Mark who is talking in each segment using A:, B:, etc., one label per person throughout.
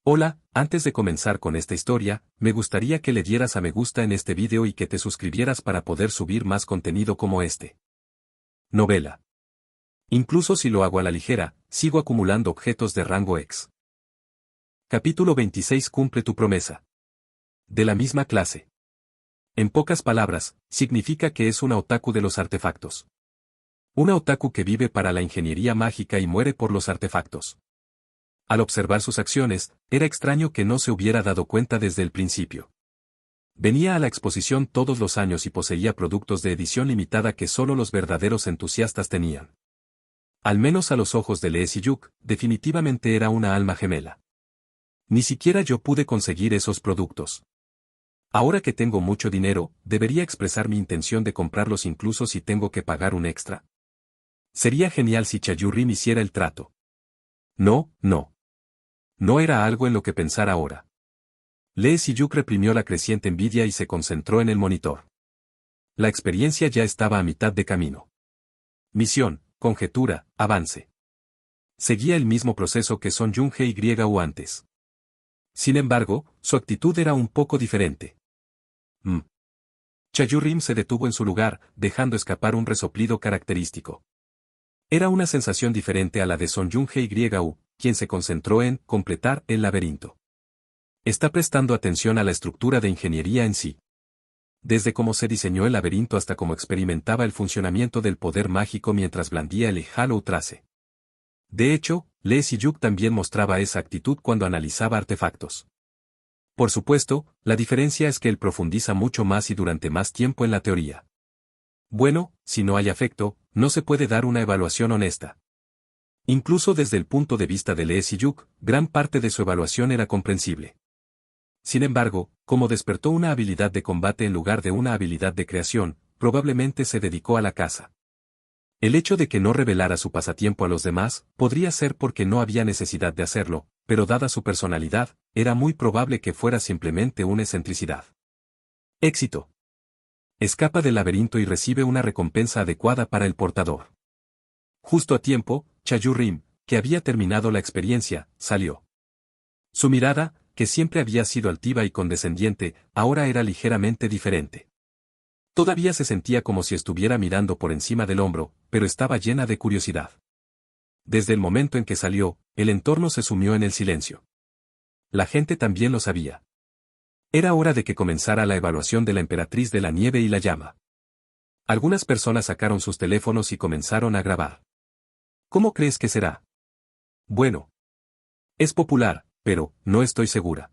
A: Hola, antes de comenzar con esta historia, me gustaría que le dieras a me gusta en este video y que te suscribieras para poder subir más contenido como este. Novela. Incluso si lo hago a la ligera, sigo acumulando objetos de rango X. Capítulo 26. Cumple tu promesa. De la misma clase. En pocas palabras, significa que es una otaku de los artefactos. Una otaku que vive para la ingeniería mágica y muere por los artefactos. Al observar sus acciones, era extraño que no se hubiera dado cuenta desde el principio. Venía a la exposición todos los años y poseía productos de edición limitada que solo los verdaderos entusiastas tenían. Al menos a los ojos de Lee Si-yuk, definitivamente era una alma gemela. Ni siquiera yo pude conseguir esos productos. Ahora que tengo mucho dinero, debería expresar mi intención de comprarlos incluso si tengo que pagar un extra. Sería genial si Chayu-rim hiciera el trato. No. No era algo en lo que pensar ahora. Lee Si-yuk reprimió la creciente envidia y se concentró en el monitor. La experiencia ya estaba a mitad de camino. Misión, conjetura, avance. Seguía el mismo proceso que Son Jung-hye y antes. Sin embargo, su actitud era un poco diferente. Chayu-rim se detuvo en su lugar, dejando escapar un resoplido característico. Era una sensación diferente a la de Son Jung-hye y quien se concentró en completar el laberinto. Está prestando atención a la estructura de ingeniería en sí. Desde cómo se diseñó el laberinto hasta cómo experimentaba el funcionamiento del poder mágico mientras blandía el Hollow Trace. De hecho, Lee Si-yuk también mostraba esa actitud cuando analizaba artefactos. Por supuesto, la diferencia es que él profundiza mucho más y durante más tiempo en la teoría. Bueno, si no hay afecto, no se puede dar una evaluación honesta. Incluso desde el punto de vista de Lee Si-yuk, gran parte de su evaluación era comprensible. Sin embargo, como despertó una habilidad de combate en lugar de una habilidad de creación, probablemente se dedicó a la caza. El hecho de que no revelara su pasatiempo a los demás, podría ser porque no había necesidad de hacerlo, pero dada su personalidad, era muy probable que fuera simplemente una excentricidad. Éxito. Escapa del laberinto y recibe una recompensa adecuada para el portador. Justo a tiempo, Chayu-rim, que había terminado la experiencia, salió. Su mirada, que siempre había sido altiva y condescendiente, ahora era ligeramente diferente. Todavía se sentía como si estuviera mirando por encima del hombro, pero estaba llena de curiosidad. Desde el momento en que salió, el entorno se sumió en el silencio. La gente también lo sabía. Era hora de que comenzara la evaluación de la emperatriz de la nieve y la llama. Algunas personas sacaron sus teléfonos y comenzaron a grabar. ¿Cómo crees que será? Bueno. Es popular, pero no estoy segura.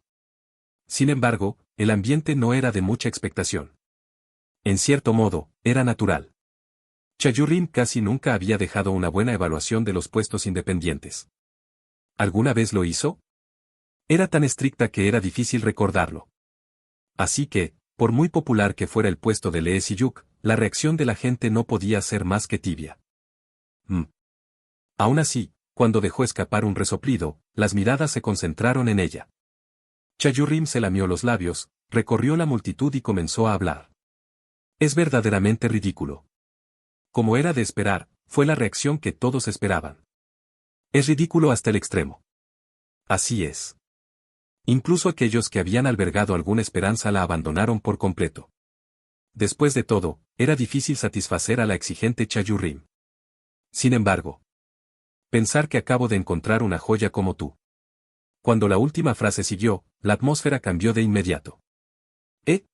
A: Sin embargo, el ambiente no era de mucha expectación. En cierto modo, era natural. Chayu-rim casi nunca había dejado una buena evaluación de los puestos independientes. ¿Alguna vez lo hizo? Era tan estricta que era difícil recordarlo. Así que, por muy popular que fuera el puesto de Lee Si-yuk, la reacción de la gente no podía ser más que tibia. Aún así, cuando dejó escapar un resoplido, las miradas se concentraron en ella. Chayu-rim se lamió los labios, recorrió la multitud y comenzó a hablar. Es verdaderamente ridículo. Como era de esperar, fue la reacción que todos esperaban. Es ridículo hasta el extremo. Así es. Incluso aquellos que habían albergado alguna esperanza la abandonaron por completo. Después de todo, era difícil satisfacer a la exigente Chayu-rim. Sin embargo, pensar que acabo de encontrar una joya como tú. Cuando la última frase siguió, la atmósfera cambió de inmediato. ¿Qué?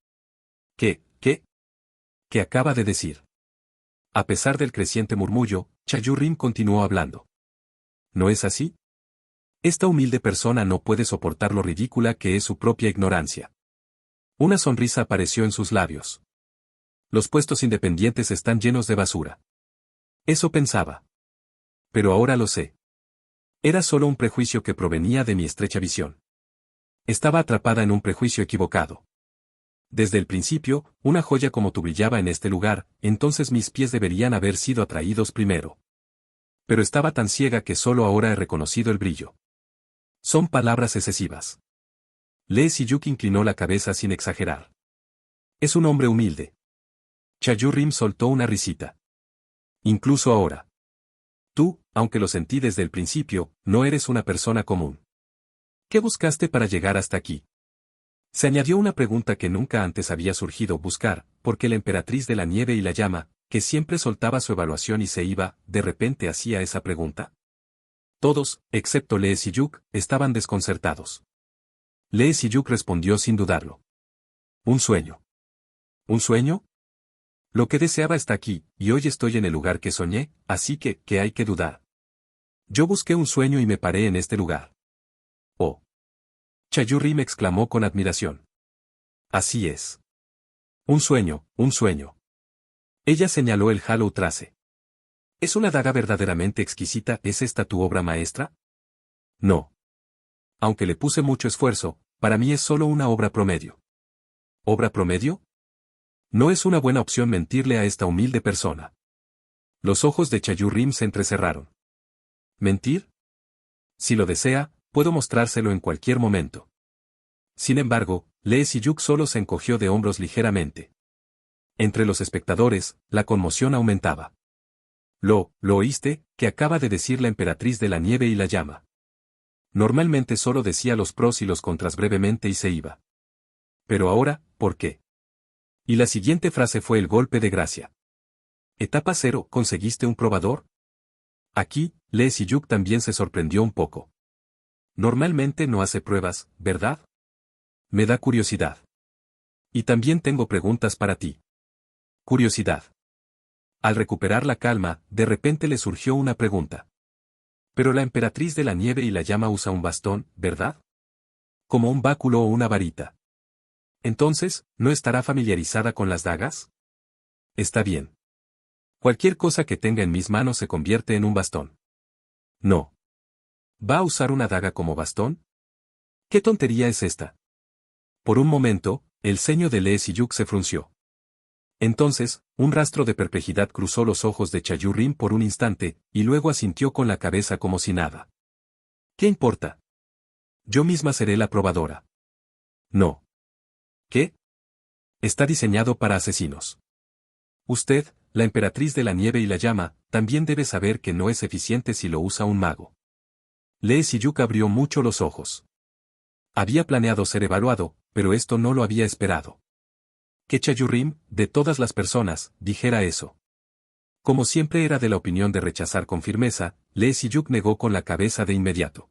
A: ¿Qué acaba de decir? A pesar del creciente murmullo, Chayu-rim continuó hablando. ¿No es así? Esta humilde persona no puede soportar lo ridícula que es su propia ignorancia. Una sonrisa apareció en sus labios. Los puestos independientes están llenos de basura. Eso pensaba. Pero ahora lo sé. Era solo un prejuicio que provenía de mi estrecha visión. Estaba atrapada en un prejuicio equivocado. Desde el principio, una joya como tú brillaba en este lugar, entonces mis pies deberían haber sido atraídos primero. Pero estaba tan ciega que solo ahora he reconocido el brillo. Son palabras excesivas. Lee Si-yuk inclinó la cabeza sin exagerar. Es un hombre humilde. Chayu-rim soltó una risita. Incluso ahora. Tú, aunque lo sentí desde el principio, no eres una persona común. ¿Qué buscaste para llegar hasta aquí? Se añadió una pregunta que nunca antes había surgido buscar, porque la emperatriz de la nieve y la llama, que siempre soltaba su evaluación y se iba, de repente hacía esa pregunta. Todos, excepto Lee Si-yuk, estaban desconcertados. Lee Si-yuk respondió sin dudarlo. Un sueño. ¿Un sueño? Lo que deseaba está aquí, y hoy estoy en el lugar que soñé, así que, ¿qué hay que dudar? Yo busqué un sueño y me paré en este lugar. Oh. Chayurrim exclamó con admiración. Así es. Un sueño, un sueño. Ella señaló el Hollow Trace. ¿Es una daga verdaderamente exquisita? ¿Es esta tu obra maestra? No. Aunque le puse mucho esfuerzo, para mí es solo una obra promedio. ¿Obra promedio? No es una buena opción mentirle a esta humilde persona. Los ojos de Chayurrim se entrecerraron. ¿Mentir? Si lo desea, puedo mostrárselo en cualquier momento. Sin embargo, Lee Si-yuk solo se encogió de hombros ligeramente. Entre los espectadores, la conmoción aumentaba. ¿Lo oíste? Que acaba de decir la emperatriz de la nieve y la llama. Normalmente solo decía los pros y los contras brevemente y se iba. Pero ahora, ¿por qué? Y la siguiente frase fue el golpe de gracia. Etapa 0, ¿conseguiste un probador? Aquí, Lee Si-yuk también se sorprendió un poco. Normalmente no hace pruebas, ¿verdad? Me da curiosidad. Y también tengo preguntas para ti. Curiosidad. Al recuperar la calma, de repente le surgió una pregunta. Pero la emperatriz de la nieve y la llama usa un bastón, ¿verdad? Como un báculo o una varita. Entonces, ¿no estará familiarizada con las dagas? Está bien. Cualquier cosa que tenga en mis manos se convierte en un bastón. No. ¿Va a usar una daga como bastón? ¿Qué tontería es esta? Por un momento, el ceño de Lee Si-yuk se frunció. Entonces, un rastro de perplejidad cruzó los ojos de Chayurrim por un instante, y luego asintió con la cabeza como si nada. ¿Qué importa? Yo misma seré la probadora. No. ¿Qué? Está diseñado para asesinos. Usted, la emperatriz de la nieve y la llama, también debe saber que no es eficiente si lo usa un mago. Lee Si-yuk abrió mucho los ojos. Había planeado ser evaluado, pero esto no lo había esperado. Que Chayurrim, de todas las personas, dijera eso. Como siempre era de la opinión de rechazar con firmeza, Lee Si-yuk negó con la cabeza de inmediato.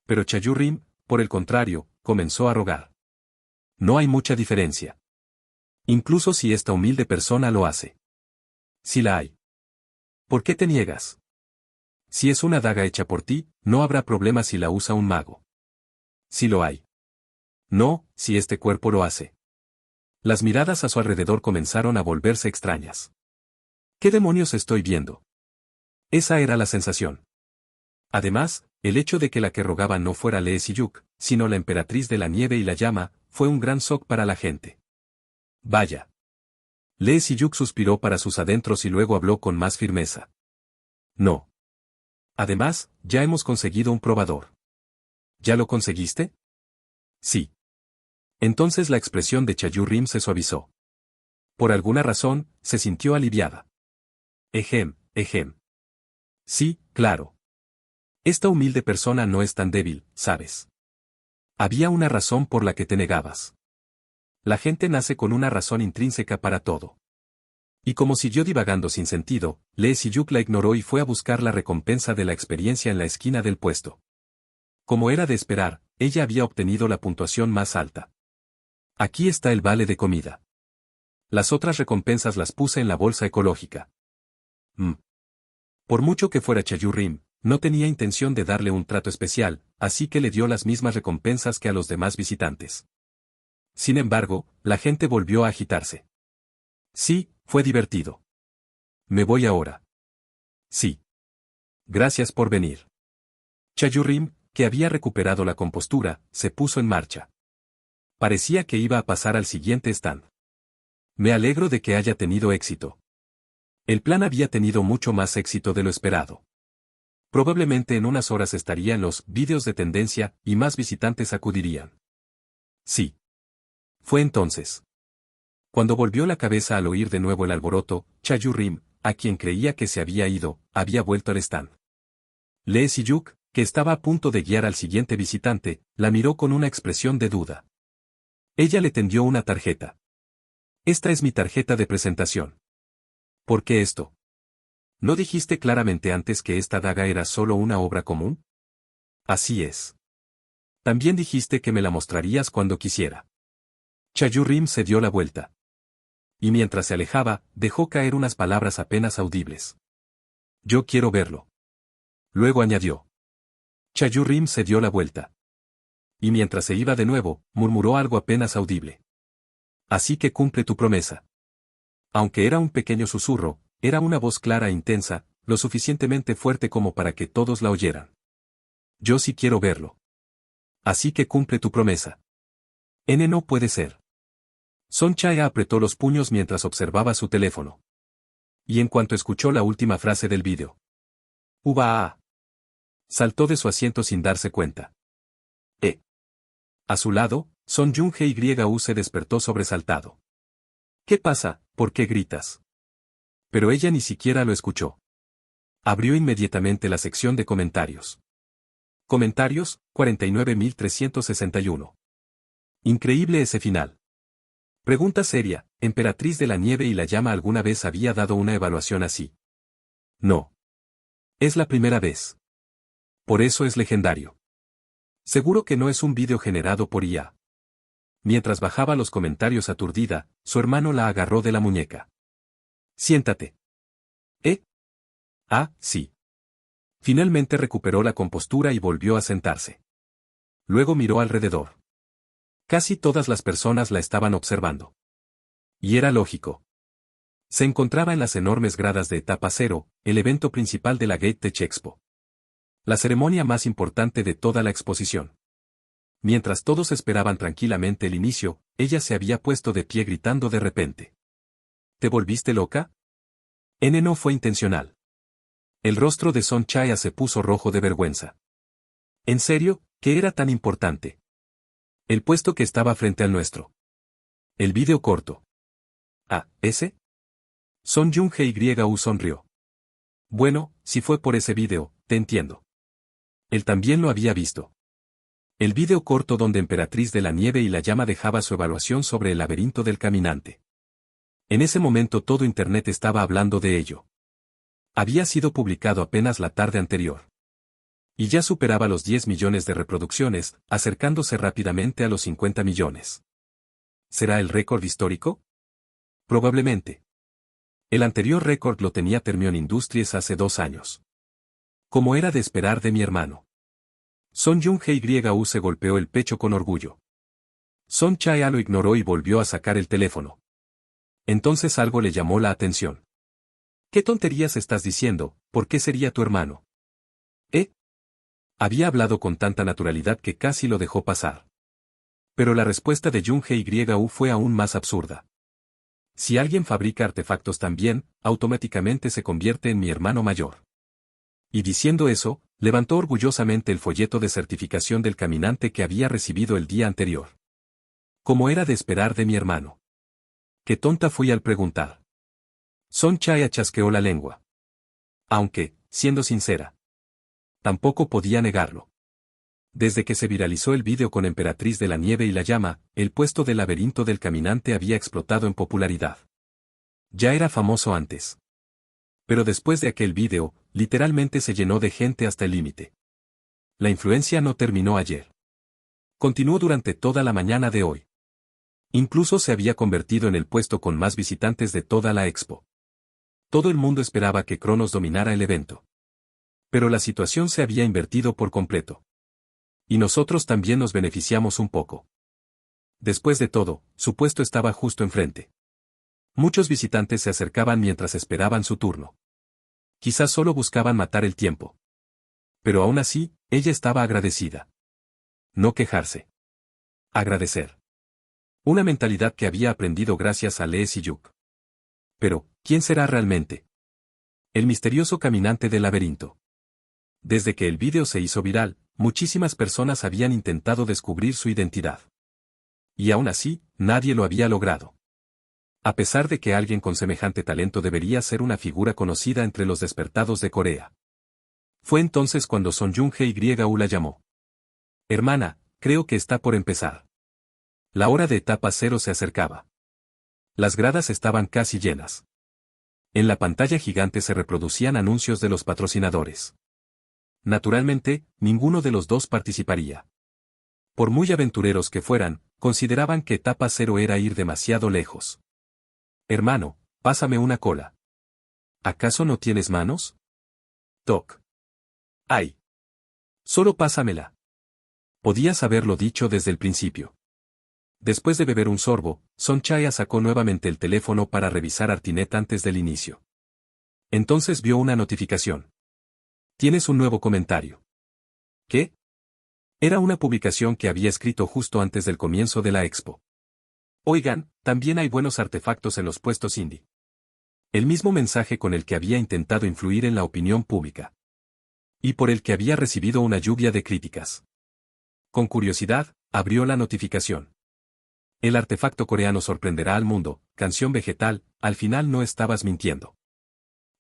A: Pero Chayurrim, por el contrario, comenzó a rogar. No hay mucha diferencia. Incluso si esta humilde persona lo hace. Si la hay. ¿Por qué te niegas? Si es una daga hecha por ti, no habrá problema si la usa un mago. Si lo hay. No, si este cuerpo lo hace. Las miradas a su alrededor comenzaron a volverse extrañas. ¿Qué demonios estoy viendo? Esa era la sensación. Además, el hecho de que la que rogaba no fuera Lee Si-yuk, sino la emperatriz de la nieve y la llama, fue un gran shock para la gente. Vaya. Lee Si-yuk suspiró para sus adentros y luego habló con más firmeza. No. Además, ya hemos conseguido un probador. ¿Ya lo conseguiste? Sí. Entonces la expresión de Chayurrim se suavizó. Por alguna razón, se sintió aliviada. Ejem. Sí, claro. Esta humilde persona no es tan débil, ¿sabes? Había una razón por la que te negabas. La gente nace con una razón intrínseca para todo. Y como siguió divagando sin sentido, Lee Si-yuk la ignoró y fue a buscar la recompensa de la experiencia en la esquina del puesto. Como era de esperar, ella había obtenido la puntuación más alta. Aquí está el vale de comida. Las otras recompensas las puse en la bolsa ecológica. Por mucho que fuera Chayurrim, no tenía intención de darle un trato especial, así que le dio las mismas recompensas que a los demás visitantes. Sin embargo, la gente volvió a agitarse. Sí, fue divertido. Me voy ahora. Sí. Gracias por venir. Chayurrim, que había recuperado la compostura, se puso en marcha. Parecía que iba a pasar al siguiente stand. Me alegro de que haya tenido éxito. El plan había tenido mucho más éxito de lo esperado. Probablemente en unas horas estaría en los vídeos de tendencia y más visitantes acudirían. Sí. Fue entonces. Cuando volvió la cabeza al oír de nuevo el alboroto, Chayurrim, a quien creía que se había ido, había vuelto al stand. Lee Si-yuk, que estaba a punto de guiar al siguiente visitante, la miró con una expresión de duda. Ella le tendió una tarjeta. Esta es mi tarjeta de presentación. ¿Por qué esto? ¿No dijiste claramente antes que esta daga era solo una obra común? Así es. También dijiste que me la mostrarías cuando quisiera. Chayurrim se dio la vuelta. Y mientras se alejaba, dejó caer unas palabras apenas audibles. Yo quiero verlo. Luego añadió. Chayurrim se dio la vuelta. Y mientras se iba de nuevo, murmuró algo apenas audible. Así que cumple tu promesa. Aunque era un pequeño susurro, era una voz clara e intensa, lo suficientemente fuerte como para que todos la oyeran. Yo sí quiero verlo. Así que cumple tu promesa. No puede ser. Son Chaya apretó los puños mientras observaba su teléfono. Y en cuanto escuchó la última frase del vídeo. ¡Uba! Saltó de su asiento sin darse cuenta. A su lado, Son Jung-hye se despertó sobresaltado. ¿Qué pasa? ¿Por qué gritas? Pero ella ni siquiera lo escuchó. Abrió inmediatamente la sección de comentarios. Comentarios, 49.361. Increíble ese final. Pregunta seria, ¿Emperatriz de la Nieve y la Llama alguna vez había dado una evaluación así? No. Es la primera vez. Por eso es legendario. Seguro que no es un vídeo generado por IA. Mientras bajaba los comentarios aturdida, su hermano la agarró de la muñeca. Siéntate. Ah, sí. Finalmente recuperó la compostura y volvió a sentarse. Luego miró alrededor. Casi todas las personas la estaban observando. Y era lógico. Se encontraba en las enormes gradas de Etapa Cero, el evento principal de la Gate Tech Expo. La ceremonia más importante de toda la exposición. Mientras todos esperaban tranquilamente el inicio, ella se había puesto de pie gritando de repente. ¿Te volviste loca? No fue intencional. El rostro de Son Chaya se puso rojo de vergüenza. ¿En serio? ¿Qué era tan importante? El puesto que estaba frente al nuestro. El vídeo corto. Ah, ¿ese? Son Jung-hye sonrió. Bueno, si fue por ese vídeo, te entiendo. Él también lo había visto. El vídeo corto donde Emperatriz de la Nieve y la Llama dejaba su evaluación sobre el laberinto del caminante. En ese momento todo Internet estaba hablando de ello. Había sido publicado apenas la tarde anterior. Y ya superaba los 10 millones de reproducciones, acercándose rápidamente a los 50 millones. ¿Será el récord histórico? Probablemente. El anterior récord lo tenía Termion Industries hace 2 años. Como era de esperar de mi hermano. Son Jung-hye se golpeó el pecho con orgullo. Son Chaya lo ignoró y volvió a sacar el teléfono. Entonces algo le llamó la atención. ¿Qué tonterías estás diciendo? ¿Por qué sería tu hermano? Había hablado con tanta naturalidad que casi lo dejó pasar. Pero la respuesta de Jung-hye fue aún más absurda. Si alguien fabrica artefactos también, automáticamente se convierte en mi hermano mayor. Y diciendo eso, levantó orgullosamente el folleto de certificación del caminante que había recibido el día anterior. Como era de esperar de mi hermano. Qué tonta fui al preguntar. Son Chaya chasqueó la lengua. Aunque, siendo sincera, tampoco podía negarlo. Desde que se viralizó el vídeo con Emperatriz de la Nieve y la Llama, el puesto del laberinto del caminante había explotado en popularidad. Ya era famoso antes. Pero después de aquel vídeo, literalmente se llenó de gente hasta el límite. La influencia no terminó ayer. Continuó durante toda la mañana de hoy. Incluso se había convertido en el puesto con más visitantes de toda la expo. Todo el mundo esperaba que Cronos dominara el evento. Pero la situación se había invertido por completo. Y nosotros también nos beneficiamos un poco. Después de todo, su puesto estaba justo enfrente. Muchos visitantes se acercaban mientras esperaban su turno. Quizás solo buscaban matar el tiempo. Pero aún así, ella estaba agradecida. No quejarse. Agradecer. Una mentalidad que había aprendido gracias a Lee Si-yuk. Pero, ¿quién será realmente? El misterioso caminante del laberinto. Desde que el vídeo se hizo viral, muchísimas personas habían intentado descubrir su identidad. Y aún así, nadie lo había logrado. A pesar de que alguien con semejante talento debería ser una figura conocida entre los despertados de Corea. Fue entonces cuando Son Yunge y la llamó. Hermana, creo que está por empezar. La hora de etapa 0 se acercaba. Las gradas estaban casi llenas. En la pantalla gigante se reproducían anuncios de los patrocinadores. Naturalmente, ninguno de los dos participaría. Por muy aventureros que fueran, consideraban que etapa 0 era ir demasiado lejos. Hermano, pásame una cola. ¿Acaso no tienes manos? Toc. ¡Ay! Solo pásamela. Podías haberlo dicho desde el principio. Después de beber un sorbo, Son Chaya sacó nuevamente el teléfono para revisar Artinet antes del inicio. Entonces vio una notificación. Tienes un nuevo comentario. ¿Qué? Era una publicación que había escrito justo antes del comienzo de la expo. Oigan, también hay buenos artefactos en los puestos indie. El mismo mensaje con el que había intentado influir en la opinión pública. Y por el que había recibido una lluvia de críticas. Con curiosidad, abrió la notificación. El artefacto coreano sorprenderá al mundo, canción vegetal, al final no estabas mintiendo.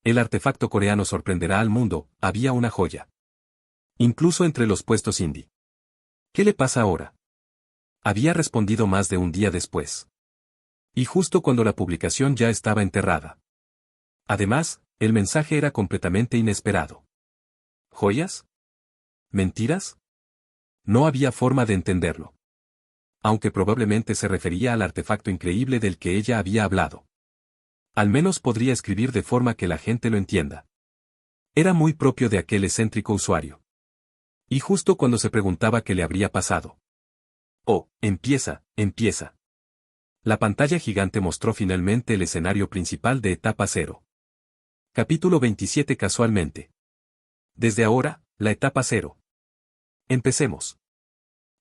A: El artefacto coreano sorprenderá al mundo, había una joya. Incluso entre los puestos indie. ¿Qué le pasa ahora? Había respondido más de un día después. Y justo cuando la publicación ya estaba enterrada. Además, el mensaje era completamente inesperado. ¿Joyas? ¿Mentiras? No había forma de entenderlo. Aunque probablemente se refería al artefacto increíble del que ella había hablado. Al menos podría escribir de forma que la gente lo entienda. Era muy propio de aquel excéntrico usuario. Y justo cuando se preguntaba qué le habría pasado. Oh, empieza. La pantalla gigante mostró finalmente el escenario principal de etapa 0. Capítulo 27 casualmente. Desde ahora, la etapa 0. Empecemos.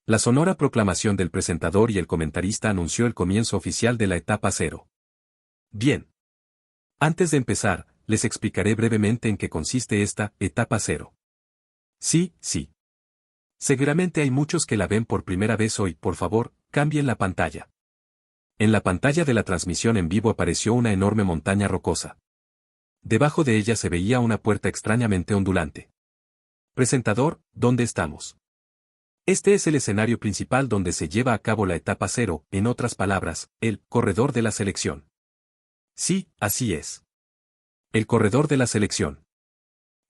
A: La sonora proclamación del presentador y el comentarista anunció el comienzo oficial de la etapa 0. Bien. Antes de empezar, les explicaré brevemente en qué consiste esta etapa 0. Sí. Seguramente hay muchos que la ven por primera vez hoy, por favor, cambien la pantalla. En la pantalla de la transmisión en vivo apareció una enorme montaña rocosa. Debajo de ella se veía una puerta extrañamente ondulante. Presentador, ¿dónde estamos? Este es el escenario principal donde se lleva a cabo la etapa 0, en otras palabras, el corredor de la selección. Sí, así es. El corredor de la selección.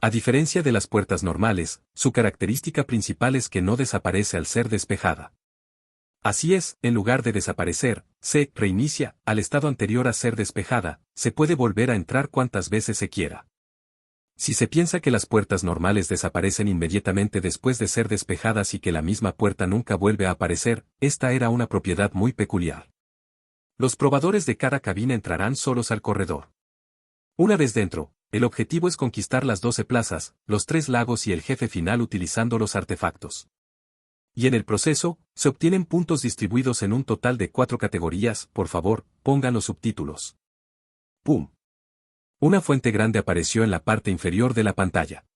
A: A diferencia de las puertas normales, su característica principal es que no desaparece al ser despejada. Así es, en lugar de desaparecer, se reinicia al estado anterior a ser despejada, se puede volver a entrar cuantas veces se quiera. Si se piensa que las puertas normales desaparecen inmediatamente después de ser despejadas y que la misma puerta nunca vuelve a aparecer, esta era una propiedad muy peculiar. Los probadores de cada cabina entrarán solos al corredor. Una vez dentro, el objetivo es conquistar las 12 plazas, los 3 lagos y el jefe final utilizando los artefactos. Y en el proceso, se obtienen puntos distribuidos en un total de 4 categorías, por favor, pongan los subtítulos. ¡Pum! Una fuente grande apareció en la parte inferior de la pantalla.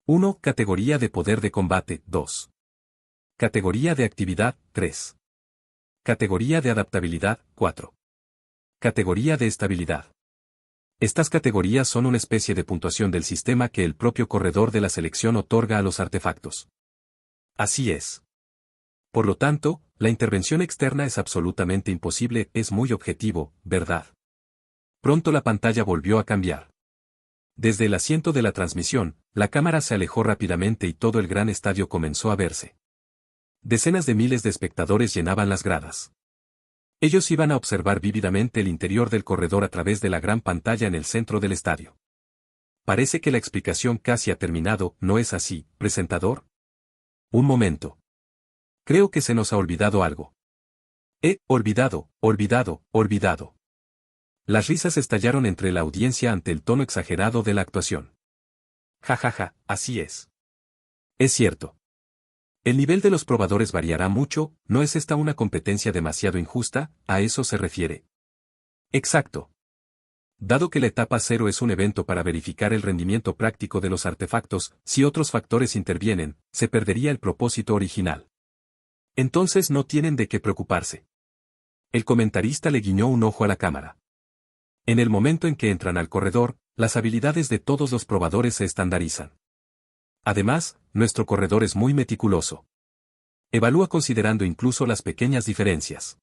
A: 1. Categoría de poder de combate, 2. Categoría de actividad, 3. Categoría de adaptabilidad, 4. Categoría de estabilidad. Estas categorías son una especie de puntuación del sistema que el propio corredor de la selección otorga a los artefactos. Así es. Por lo tanto, la intervención externa es absolutamente imposible, es muy objetivo, ¿verdad? Pronto la pantalla volvió a cambiar. Desde el asiento de la transmisión, la cámara se alejó rápidamente y todo el gran estadio comenzó a verse. Decenas de miles de espectadores llenaban las gradas. Ellos iban a observar vívidamente el interior del corredor a través de la gran pantalla en el centro del estadio. Parece que la explicación casi ha terminado, ¿no es así, presentador? Un momento. Creo que se nos ha olvidado algo. Olvidado. Las risas estallaron entre la audiencia ante el tono exagerado de la actuación. Ja, así es. Es cierto. El nivel de los probadores variará mucho, ¿no es esta una competencia demasiado injusta? ¿A eso se refiere? Exacto. Dado que la etapa 0 es un evento para verificar el rendimiento práctico de los artefactos, si otros factores intervienen, se perdería el propósito original. Entonces no tienen de qué preocuparse. El comentarista le guiñó un ojo a la cámara. En el momento en que entran al corredor, las habilidades de todos los probadores se estandarizan. Además, nuestro corredor es muy meticuloso. Evalúa considerando incluso las pequeñas diferencias.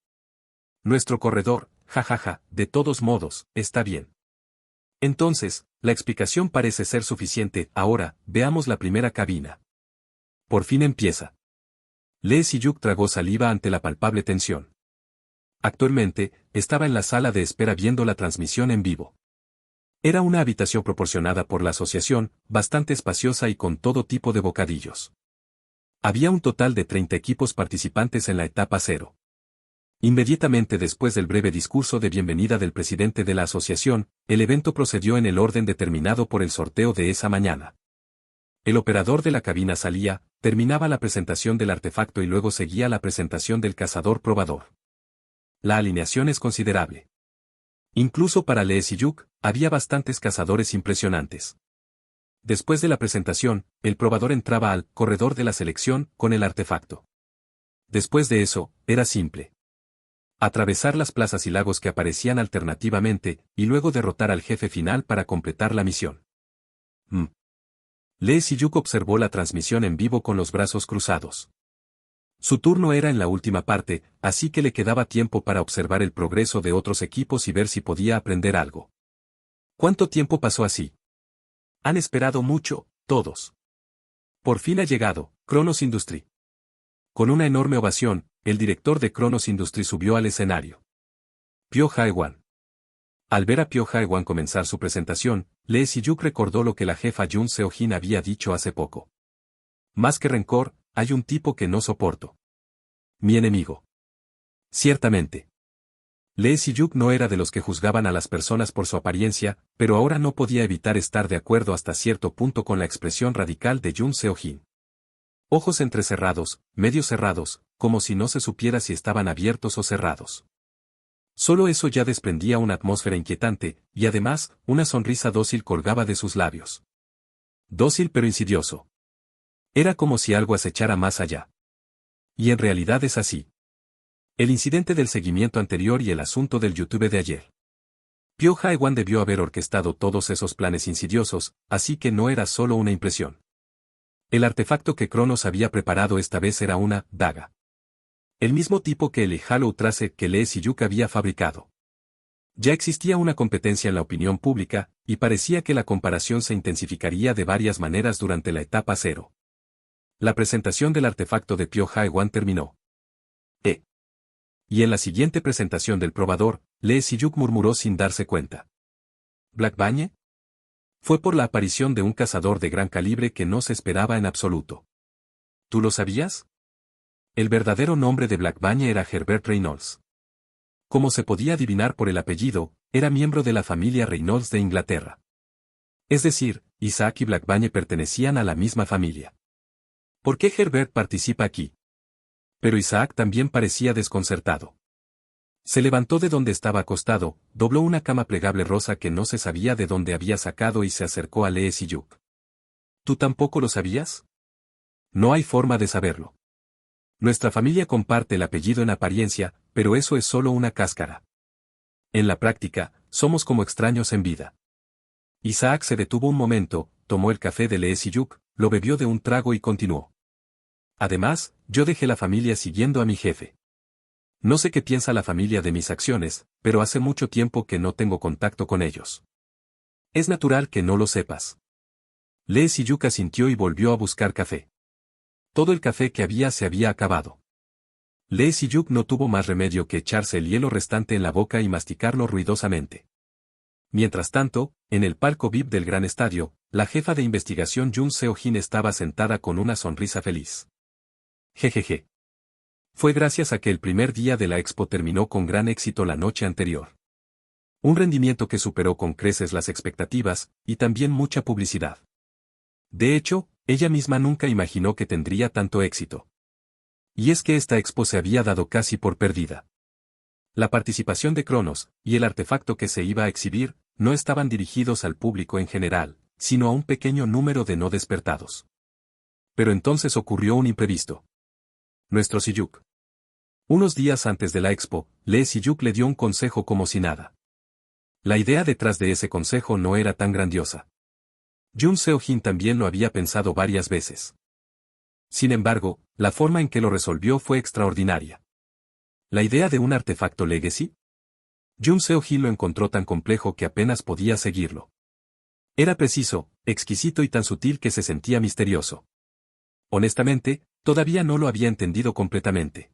A: Nuestro corredor, jajaja, de todos modos, está bien. Entonces, la explicación parece ser suficiente. Ahora, veamos la primera cabina. Por fin empieza. Lee Si-yuk tragó saliva ante la palpable tensión. Actualmente, estaba en la sala de espera viendo la transmisión en vivo. Era una habitación proporcionada por la asociación, bastante espaciosa y con todo tipo de bocadillos. Había un total de 30 equipos participantes en la etapa 0. Inmediatamente después del breve discurso de bienvenida del presidente de la asociación, el evento procedió en el orden determinado por el sorteo de esa mañana. El operador de la cabina salía, terminaba la presentación del artefacto y luego seguía la presentación del cazador probador. La alineación es considerable. Incluso para Lee Si-yuk, había bastantes cazadores impresionantes. Después de la presentación, el probador entraba al corredor de la selección con el artefacto. Después de eso, era simple. Atravesar las plazas y lagos que aparecían alternativamente, y luego derrotar al jefe final para completar la misión. Lee Si-yuk observó la transmisión en vivo con los brazos cruzados. Su turno era en la última parte, así que le quedaba tiempo para observar el progreso de otros equipos y ver si podía aprender algo. ¿Cuánto tiempo pasó así? Han esperado mucho, todos. Por fin ha llegado, Cronos Industry. Con una enorme ovación, el director de Cronos Industry subió al escenario. Pyo Jae-wan. Al ver a Pyo Jae-wan comenzar su presentación, Lee Si-yuk recordó lo que la jefa Jun Seo-jin había dicho hace poco. Más que rencor, hay un tipo que no soporto. Mi enemigo. Ciertamente. Lee Si-yuk no era de los que juzgaban a las personas por su apariencia, pero ahora no podía evitar estar de acuerdo hasta cierto punto con la expresión radical de Jun Seo-jin. Ojos entrecerrados, medio cerrados, como si no se supiera si estaban abiertos o cerrados. Solo eso ya desprendía una atmósfera inquietante, y además, una sonrisa dócil colgaba de sus labios. Dócil pero insidioso. Era como si algo acechara más allá. Y en realidad es así. El incidente del seguimiento anterior y el asunto del YouTube de ayer. Pyo Jae-wan debió haber orquestado todos esos planes insidiosos, así que no era solo una impresión. El artefacto que Cronos había preparado esta vez era una daga. El mismo tipo que el Hollow Trace que Lee Si-yuk había fabricado. Ya existía una competencia en la opinión pública, y parecía que la comparación se intensificaría de varias maneras durante la etapa 0. La presentación del artefacto de Pyo Jae-wan terminó. Y en la siguiente presentación del probador, Lee Si-yuk murmuró sin darse cuenta. ¿Black Banye? Fue por la aparición de un cazador de gran calibre que no se esperaba en absoluto. ¿Tú lo sabías? El verdadero nombre de Black Banye era Herbert Reynolds. Como se podía adivinar por el apellido, era miembro de la familia Reynolds de Inglaterra. Es decir, Isaac y Black Banye pertenecían a la misma familia. ¿Por qué Herbert participa aquí? Pero Isaac también parecía desconcertado. Se levantó de donde estaba acostado, dobló una cama plegable rosa que no se sabía de dónde había sacado y se acercó a Lee Si-yuk. ¿Tú tampoco lo sabías? No hay forma de saberlo. Nuestra familia comparte el apellido en apariencia, pero eso es solo una cáscara. En la práctica, somos como extraños en vida. Isaac se detuvo un momento, tomó el café de Lee Si-yuk, lo bebió de un trago y continuó. Además, yo dejé la familia siguiendo a mi jefe. No sé qué piensa la familia de mis acciones, pero hace mucho tiempo que no tengo contacto con ellos. Es natural que no lo sepas. Lee Si-yuk asintió y volvió a buscar café. Todo el café que había se había acabado. Lee Si-yuk no tuvo más remedio que echarse el hielo restante en la boca y masticarlo ruidosamente. Mientras tanto, en el palco VIP del gran estadio, la jefa de investigación Jun Seo-jin estaba sentada con una sonrisa feliz. Jejeje. Fue gracias a que el primer día de la expo terminó con gran éxito la noche anterior. Un rendimiento que superó con creces las expectativas, y también mucha publicidad. De hecho, ella misma nunca imaginó que tendría tanto éxito. Y es que esta expo se había dado casi por perdida. La participación de Cronos, y el artefacto que se iba a exhibir, no estaban dirigidos al público en general, sino a un pequeño número de no despertados. Pero entonces ocurrió un imprevisto. Nuestro Si-yuk. Unos días antes de la expo, Lee Si-yuk le dio un consejo como si nada. La idea detrás de ese consejo no era tan grandiosa. Jun Seo-jin también lo había pensado varias veces. Sin embargo, la forma en que lo resolvió fue extraordinaria. ¿La idea de un artefacto Legacy? Jun Seo-jin lo encontró tan complejo que apenas podía seguirlo. Era preciso, exquisito y tan sutil que se sentía misterioso. Honestamente, todavía no lo había entendido completamente.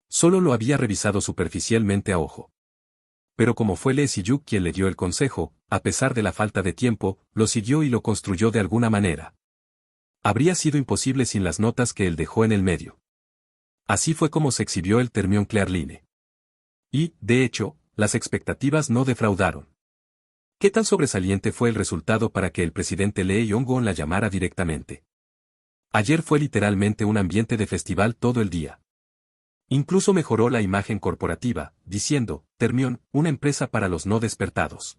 A: Solo lo había revisado superficialmente a ojo. Pero como fue Lee Si-yuk quien le dio el consejo, a pesar de la falta de tiempo, lo siguió y lo construyó de alguna manera. Habría sido imposible sin las notas que él dejó en el medio. Así fue como se exhibió el Termion Clearline. Y, de hecho, las expectativas no defraudaron. ¿Qué tan sobresaliente fue el resultado para que el presidente Lee Yong-gon la llamara directamente? Ayer fue literalmente un ambiente de festival todo el día. Incluso mejoró la imagen corporativa, diciendo, Termion, una empresa para los no despertados.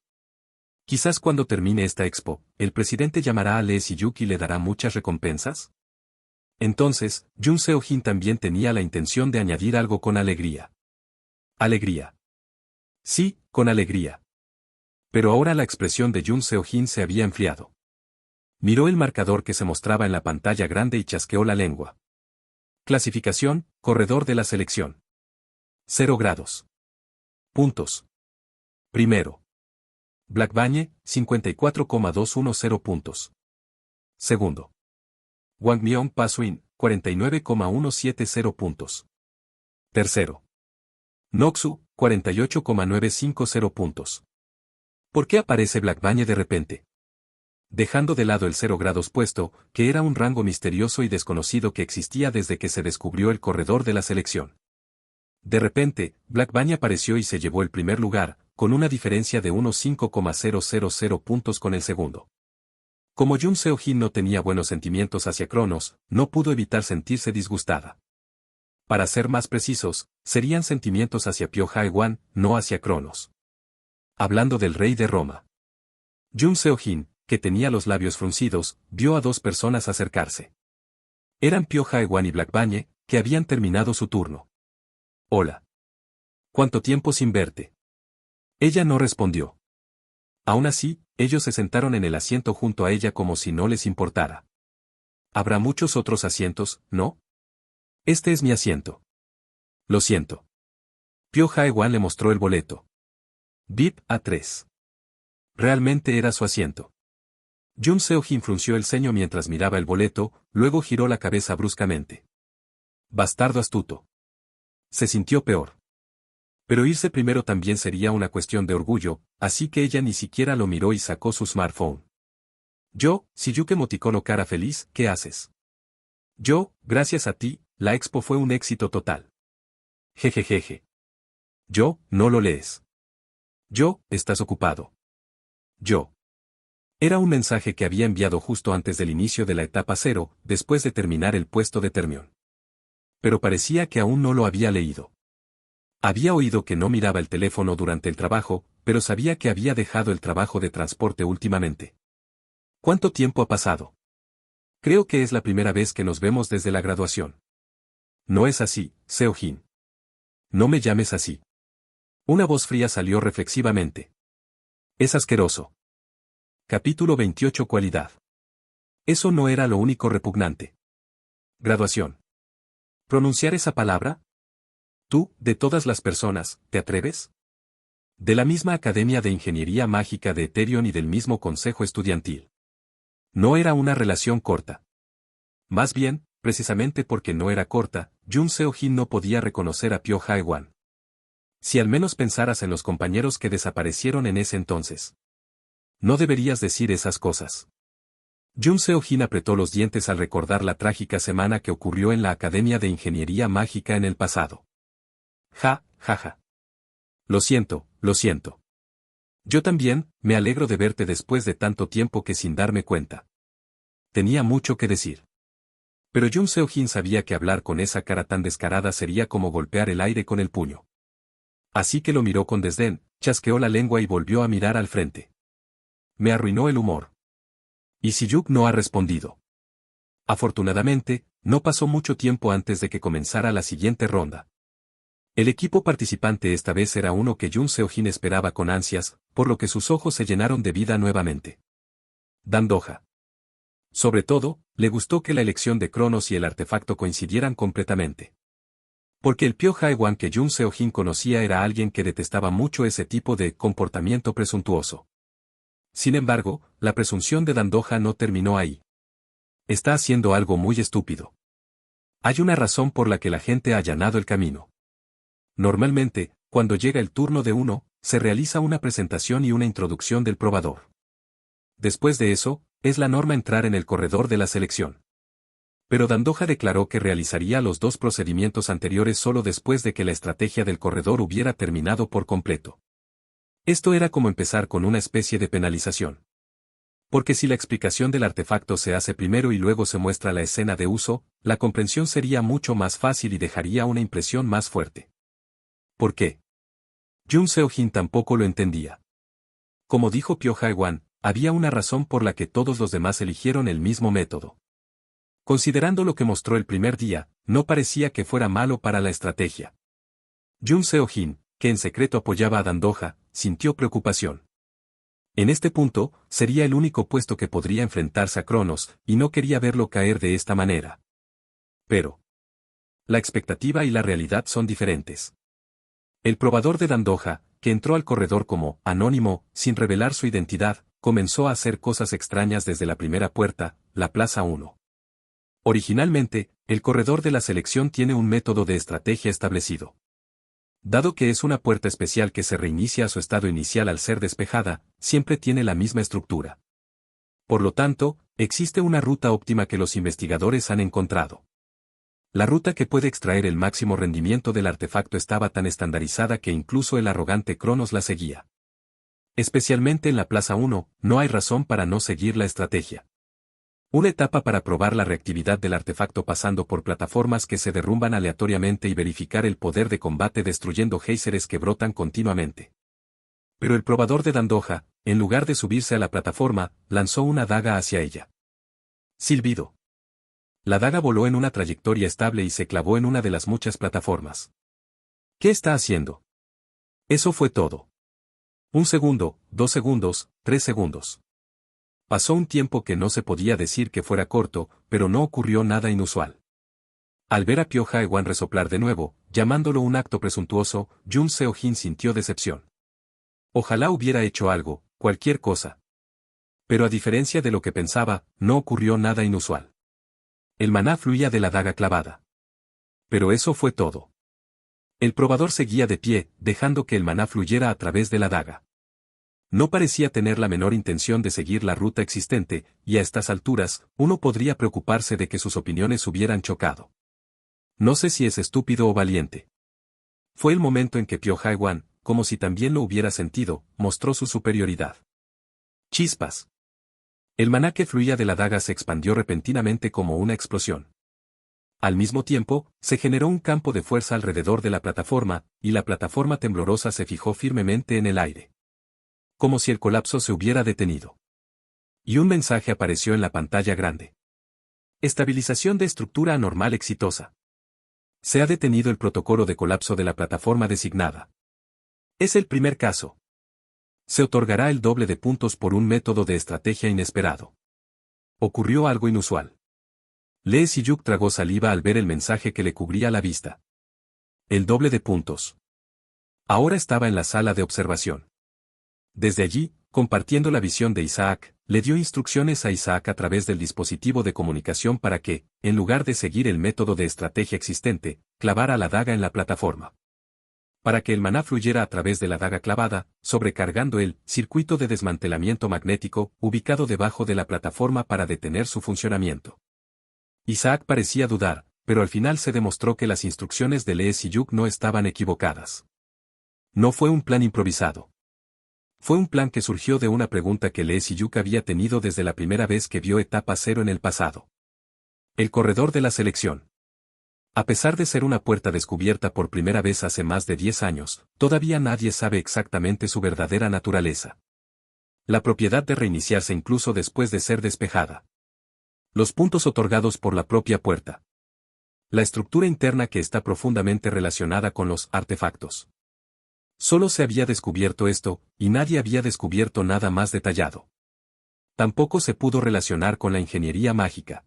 A: Quizás cuando termine esta expo, el presidente llamará a Lee Si-yuk y le dará muchas recompensas. Entonces, Jun Seo-jin también tenía la intención de añadir algo con alegría. Alegría. Sí, con alegría. Pero ahora la expresión de Jun Seo-jin se había enfriado. Miró el marcador que se mostraba en la pantalla grande y chasqueó la lengua. Clasificación, corredor de la selección. 0 grados. Puntos. Primero. Black Bañe, 54,210 puntos. Segundo. Wang Myung-pa-swin, 49,170 puntos. Tercero. Noxu, 48,950 puntos. ¿Por qué aparece Black Bañe de repente? Dejando de lado el 0 grados puesto, que era un rango misterioso y desconocido que existía desde que se descubrió el corredor de la selección. De repente, Black Bañe apareció y se llevó el primer lugar, con una diferencia de unos 5,000 puntos con el segundo. Como Jun Seo-jin no tenía buenos sentimientos hacia Cronos, no pudo evitar sentirse disgustada. Para ser más precisos, serían sentimientos hacia Pyo Jae-wan, no hacia Cronos. Hablando del rey de Roma. Jun Seo-jin, que tenía los labios fruncidos, vio a dos personas acercarse. Eran Pyo Jae-wan y Black Bañe, que habían terminado su turno. Hola. ¿Cuánto tiempo sin verte? Ella no respondió. Aún así, ellos se sentaron en el asiento junto a ella como si no les importara. Habrá muchos otros asientos, ¿no? Este es mi asiento. Lo siento. Pyo Jae-wan le mostró el boleto. VIP A3. Realmente era su asiento. Jun Seo-jin frunció el ceño mientras miraba el boleto, luego giró la cabeza bruscamente. Bastardo astuto. Se sintió peor. Pero irse primero también sería una cuestión de orgullo, así que ella ni siquiera lo miró y sacó su smartphone. Yo, Si-yuk emoticono cara feliz, ¿qué haces? Yo, gracias a ti, la expo fue un éxito total. Jejejeje. Yo, no lo lees. Yo, estás ocupado. Yo. Era un mensaje que había enviado justo antes del inicio de la etapa 0, después de terminar el puesto de Termion. Pero parecía que aún no lo había leído. Había oído que no miraba el teléfono durante el trabajo, pero sabía que había dejado el trabajo de transporte últimamente. ¿Cuánto tiempo ha pasado? Creo que es la primera vez que nos vemos desde la graduación. No es así, Seo-jin. No me llames así. Una voz fría salió reflexivamente. Es asqueroso. Capítulo 28 Cualidad. Eso no era lo único repugnante. Graduación. ¿Pronunciar esa palabra? Tú, de todas las personas, ¿te atreves? De la misma Academia de Ingeniería Mágica de Eterion y del mismo Consejo Estudiantil. No era una relación corta. Más bien, precisamente porque no era corta, Jun Seo-jin no podía reconocer a Pyo Jae-wan. Si al menos pensaras en los compañeros que desaparecieron en ese entonces. No deberías decir esas cosas. Jun Seo-jin apretó los dientes al recordar la trágica semana que ocurrió en la Academia de Ingeniería Mágica en el pasado. Ja, ja, ja. Lo siento, lo siento. Yo también, me alegro de verte después de tanto tiempo que sin darme cuenta. Tenía mucho que decir. Pero Jun Seo-jin sabía que hablar con esa cara tan descarada sería como golpear el aire con el puño. Así que lo miró con desdén, chasqueó la lengua y volvió a mirar al frente. Me arruinó el humor. Y Si-yuk no ha respondido. Afortunadamente, no pasó mucho tiempo antes de que comenzara la siguiente ronda. El equipo participante esta vez era uno que Jun Seo-jin esperaba con ansias, por lo que sus ojos se llenaron de vida nuevamente. Dandoja. Sobre todo, le gustó que la elección de Cronos y el artefacto coincidieran completamente. Porque el Pyo Jae-wan que Jun Seo-jin conocía era alguien que detestaba mucho ese tipo de comportamiento presuntuoso. Sin embargo, la presunción de Dandoja no terminó ahí. Está haciendo algo muy estúpido. Hay una razón por la que la gente ha allanado el camino. Normalmente, cuando llega el turno de uno, se realiza una presentación y una introducción del probador. Después de eso, es la norma entrar en el corredor de la selección. Pero Dandoja declaró que realizaría los dos procedimientos anteriores solo después de que la estrategia del corredor hubiera terminado por completo. Esto era como empezar con una especie de penalización. Porque si la explicación del artefacto se hace primero y luego se muestra la escena de uso, la comprensión sería mucho más fácil y dejaría una impresión más fuerte. ¿Por qué? Jun Seo-jin tampoco lo entendía. Como dijo Pyo Jae-wan, había una razón por la que todos los demás eligieron el mismo método. Considerando lo que mostró el primer día, no parecía que fuera malo para la estrategia. Jun Seo-jin, que en secreto apoyaba a Dandoja, sintió preocupación. En este punto, sería el único puesto que podría enfrentarse a Cronos, y no quería verlo caer de esta manera. Pero la expectativa y la realidad son diferentes. El probador de Dandoja, que entró al corredor como anónimo, sin revelar su identidad, comenzó a hacer cosas extrañas desde la primera puerta, la Plaza 1. Originalmente, el corredor de la selección tiene un método de estrategia establecido. Dado que es una puerta especial que se reinicia a su estado inicial al ser despejada, siempre tiene la misma estructura. Por lo tanto, existe una ruta óptima que los investigadores han encontrado. La ruta que puede extraer el máximo rendimiento del artefacto estaba tan estandarizada que incluso el arrogante Cronos la seguía. Especialmente en la Plaza 1, no hay razón para no seguir la estrategia. Una etapa para probar la reactividad del artefacto pasando por plataformas que se derrumban aleatoriamente y verificar el poder de combate destruyendo géiseres que brotan continuamente. Pero el probador de Dandoja, en lugar de subirse a la plataforma, lanzó una daga hacia ella. Silbido. La daga voló en una trayectoria estable y se clavó en una de las muchas plataformas. ¿Qué está haciendo? Eso fue todo. 1 segundo, 2 segundos, 3 segundos. Pasó un tiempo que no se podía decir que fuera corto, pero no ocurrió nada inusual. Al ver a Pyo Jae-wan resoplar de nuevo, llamándolo un acto presuntuoso, Jun Seo-jin sintió decepción. Ojalá hubiera hecho algo, cualquier cosa. Pero a diferencia de lo que pensaba, no ocurrió nada inusual. El maná fluía de la daga clavada. Pero eso fue todo. El probador seguía de pie, dejando que el maná fluyera a través de la daga. No parecía tener la menor intención de seguir la ruta existente, y a estas alturas, uno podría preocuparse de que sus opiniones hubieran chocado. No sé si es estúpido o valiente. Fue el momento en que Pyo Jae-wan, como si también lo hubiera sentido, mostró su superioridad. Chispas. El maná que fluía de la daga se expandió repentinamente como una explosión. Al mismo tiempo, se generó un campo de fuerza alrededor de la plataforma, y la plataforma temblorosa se fijó firmemente en el aire. Como si el colapso se hubiera detenido. Y un mensaje apareció en la pantalla grande. Estabilización de estructura anormal exitosa. Se ha detenido el protocolo de colapso de la plataforma designada. Es el primer caso. Se otorgará el doble de puntos por un método de estrategia inesperado. Ocurrió algo inusual. Lee Si-yuk tragó saliva al ver el mensaje que le cubría la vista. El doble de puntos. Ahora estaba en la sala de observación. Desde allí, compartiendo la visión de Isaac, le dio instrucciones a Isaac a través del dispositivo de comunicación para que, en lugar de seguir el método de estrategia existente, clavara la daga en la plataforma. Para que el maná fluyera a través de la daga clavada, sobrecargando el circuito de desmantelamiento magnético, ubicado debajo de la plataforma para detener su funcionamiento. Isaac parecía dudar, pero al final se demostró que las instrucciones de Lee Si-yuk no estaban equivocadas. No fue un plan improvisado. Fue un plan que surgió de una pregunta que Lee Si-yuk había tenido desde la primera vez que vio Etapa 0 en el pasado. El corredor de la selección. A pesar de ser una puerta descubierta por primera vez hace más de 10 años, todavía nadie sabe exactamente su verdadera naturaleza. La propiedad de reiniciarse incluso después de ser despejada. Los puntos otorgados por la propia puerta. La estructura interna que está profundamente relacionada con los artefactos. Solo se había descubierto esto, y nadie había descubierto nada más detallado. Tampoco se pudo relacionar con la ingeniería mágica.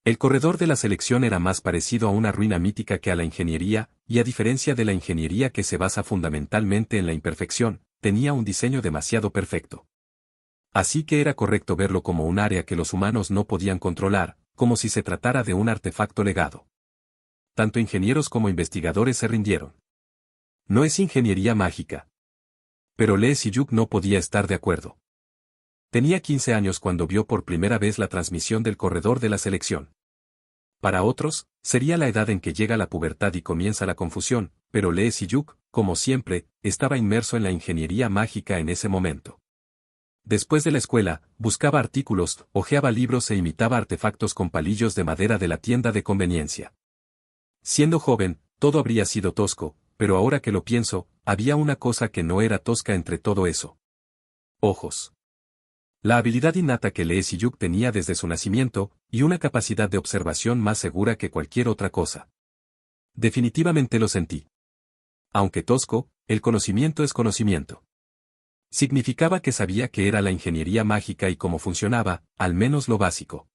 A: El corredor de la selección era más parecido a una ruina mítica que a la ingeniería, y a diferencia de la ingeniería que se basa fundamentalmente en la imperfección, tenía un diseño demasiado perfecto. Así que era correcto verlo como un área que los humanos no podían controlar, como si se tratara de un artefacto legado. Tanto ingenieros como investigadores se rindieron. No es ingeniería mágica. Pero Lee Si-yuk no podía estar de acuerdo. Tenía 15 años cuando vio por primera vez la transmisión del corredor de la selección. Para otros, sería la edad en que llega la pubertad y comienza la confusión, pero Lee Si-yuk, como siempre, estaba inmerso en la ingeniería mágica en ese momento. Después de la escuela, buscaba artículos, hojeaba libros e imitaba artefactos con palillos de madera de la tienda de conveniencia. Siendo joven, todo habría sido tosco, pero ahora que lo pienso, había una cosa que no era tosca entre todo eso. Ojos. La habilidad innata que Lee Si-yuk tenía desde su nacimiento, y una capacidad de observación más segura que cualquier otra cosa. Definitivamente lo sentí. Aunque tosco, el conocimiento es conocimiento. Significaba que sabía qué era la ingeniería mágica y cómo funcionaba, al menos lo básico.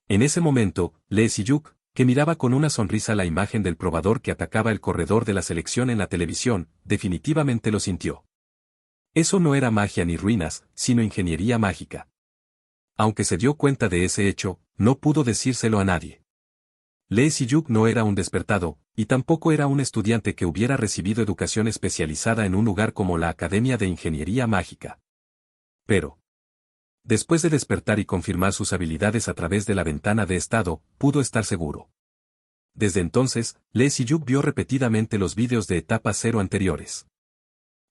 A: En ese momento, Lee Si-yuk, que miraba con una sonrisa la imagen del probador que atacaba el corredor de la selección en la televisión, definitivamente lo sintió. Eso no era magia ni ruinas, sino ingeniería mágica. Aunque se dio cuenta de ese hecho, no pudo decírselo a nadie. Lee Si-yuk no era un despertado, y tampoco era un estudiante que hubiera recibido educación especializada en un lugar como la Academia de Ingeniería Mágica. Pero, después de despertar y confirmar sus habilidades a través de la ventana de estado, pudo estar seguro. Desde entonces, Lee Si-yuk vio repetidamente los vídeos de etapa 0 anteriores.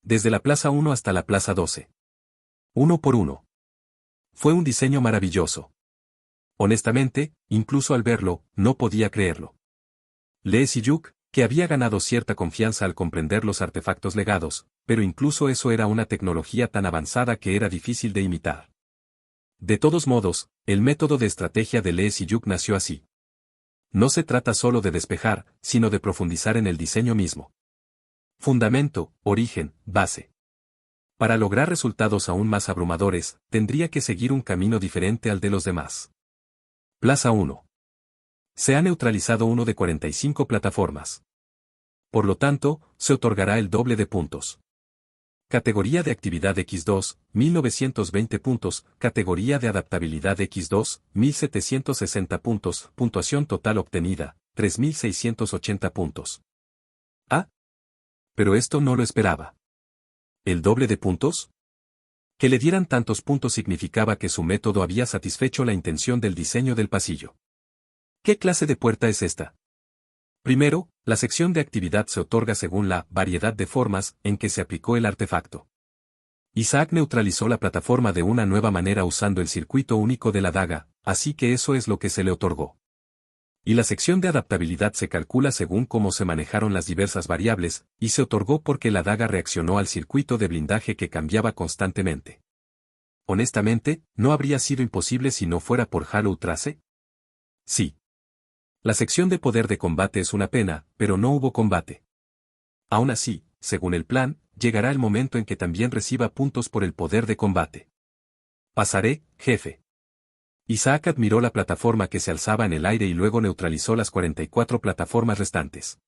A: Desde la Plaza 1 hasta la Plaza 12. Uno por uno. Fue un diseño maravilloso. Honestamente, incluso al verlo, no podía creerlo. Lee Si-yuk, que había ganado cierta confianza al comprender los artefactos legados, pero incluso eso era una tecnología tan avanzada que era difícil de imitar. De todos modos, el método de estrategia de Lee Si-yuk nació así. No se trata solo de despejar, sino de profundizar en el diseño mismo. Fundamento, origen, base. Para lograr resultados aún más abrumadores, tendría que seguir un camino diferente al de los demás. Plaza 1. Se ha neutralizado uno de 45 plataformas. Por lo tanto, se otorgará el doble de puntos. Categoría de actividad X2, 1920 puntos, categoría de adaptabilidad X2, 1760 puntos, puntuación total obtenida, 3680 puntos. Ah. Pero esto no lo esperaba. ¿El doble de puntos? Que le dieran tantos puntos significaba que su método había satisfecho la intención del diseño del pasillo. ¿Qué clase de puerta es esta? Primero, la sección de actividad se otorga según la variedad de formas en que se aplicó el artefacto. Isaac neutralizó la plataforma de una nueva manera usando el circuito único de la daga, así que eso es lo que se le otorgó. Y la sección de adaptabilidad se calcula según cómo se manejaron las diversas variables, y se otorgó porque la daga reaccionó al circuito de blindaje que cambiaba constantemente. Honestamente, ¿no habría sido imposible si no fuera por Hollow Trace? Sí. La sección de poder de combate es una pena, pero no hubo combate. Aún así, según el plan, llegará el momento en que también reciba puntos por el poder de combate. Pasaré, jefe. Isaac admiró la plataforma que se alzaba en el aire y luego neutralizó las 44 plataformas restantes.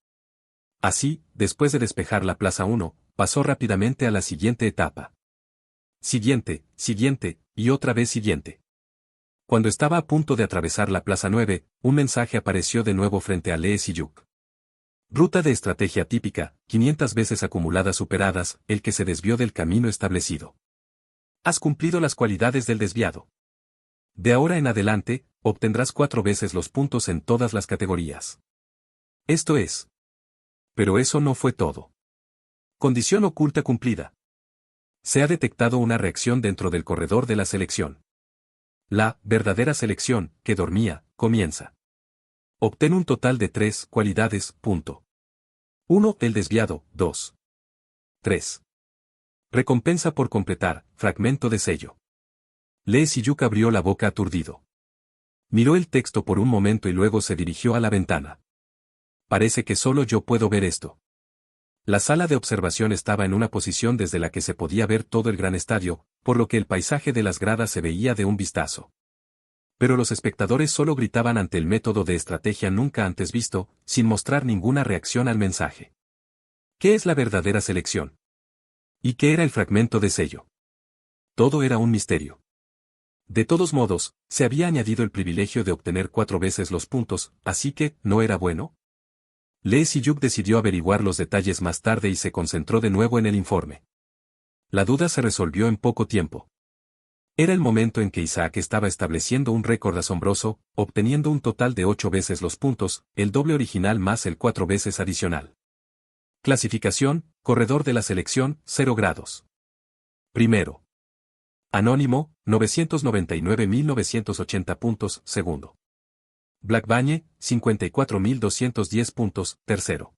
A: Así, después de despejar la Plaza 1, pasó rápidamente a la siguiente etapa. Siguiente, siguiente, y otra vez siguiente. Cuando estaba a punto de atravesar la Plaza 9, un mensaje apareció de nuevo frente a Lee Si-yuk. Ruta de estrategia típica, 500 veces acumuladas superadas, el que se desvió del camino establecido. Has cumplido las cualidades del desviado. De ahora en adelante, obtendrás 4 veces los puntos en todas las categorías. Esto es. Pero eso no fue todo. Condición oculta cumplida. Se ha detectado una reacción dentro del corredor de la selección. La verdadera selección, que dormía, comienza. Obtén un total de 3 cualidades, punto. 1. El desviado, 2. 3. Recompensa por completar, fragmento de sello. Lee Si-yuk abrió la boca aturdido. Miró el texto por un momento y luego se dirigió a la ventana. Parece que solo yo puedo ver esto. La sala de observación estaba en una posición desde la que se podía ver todo el gran estadio, por lo que el paisaje de las gradas se veía de un vistazo. Pero los espectadores solo gritaban ante el método de estrategia nunca antes visto, sin mostrar ninguna reacción al mensaje. ¿Qué es la verdadera selección? ¿Y qué era el fragmento de sello? Todo era un misterio. De todos modos, se había añadido el privilegio de obtener 4 veces los puntos, así que, ¿no era bueno? Lee Si-yuk decidió averiguar los detalles más tarde y se concentró de nuevo en el informe. La duda se resolvió en poco tiempo. Era el momento en que Isaac estaba estableciendo un récord asombroso, obteniendo un total de 8 veces los puntos, el doble original más el 4 veces adicional. Clasificación, corredor de la selección, 0 grados. Primero. Anónimo, 999.980 puntos, segundo. Black Bunny, 54.210 puntos, tercero.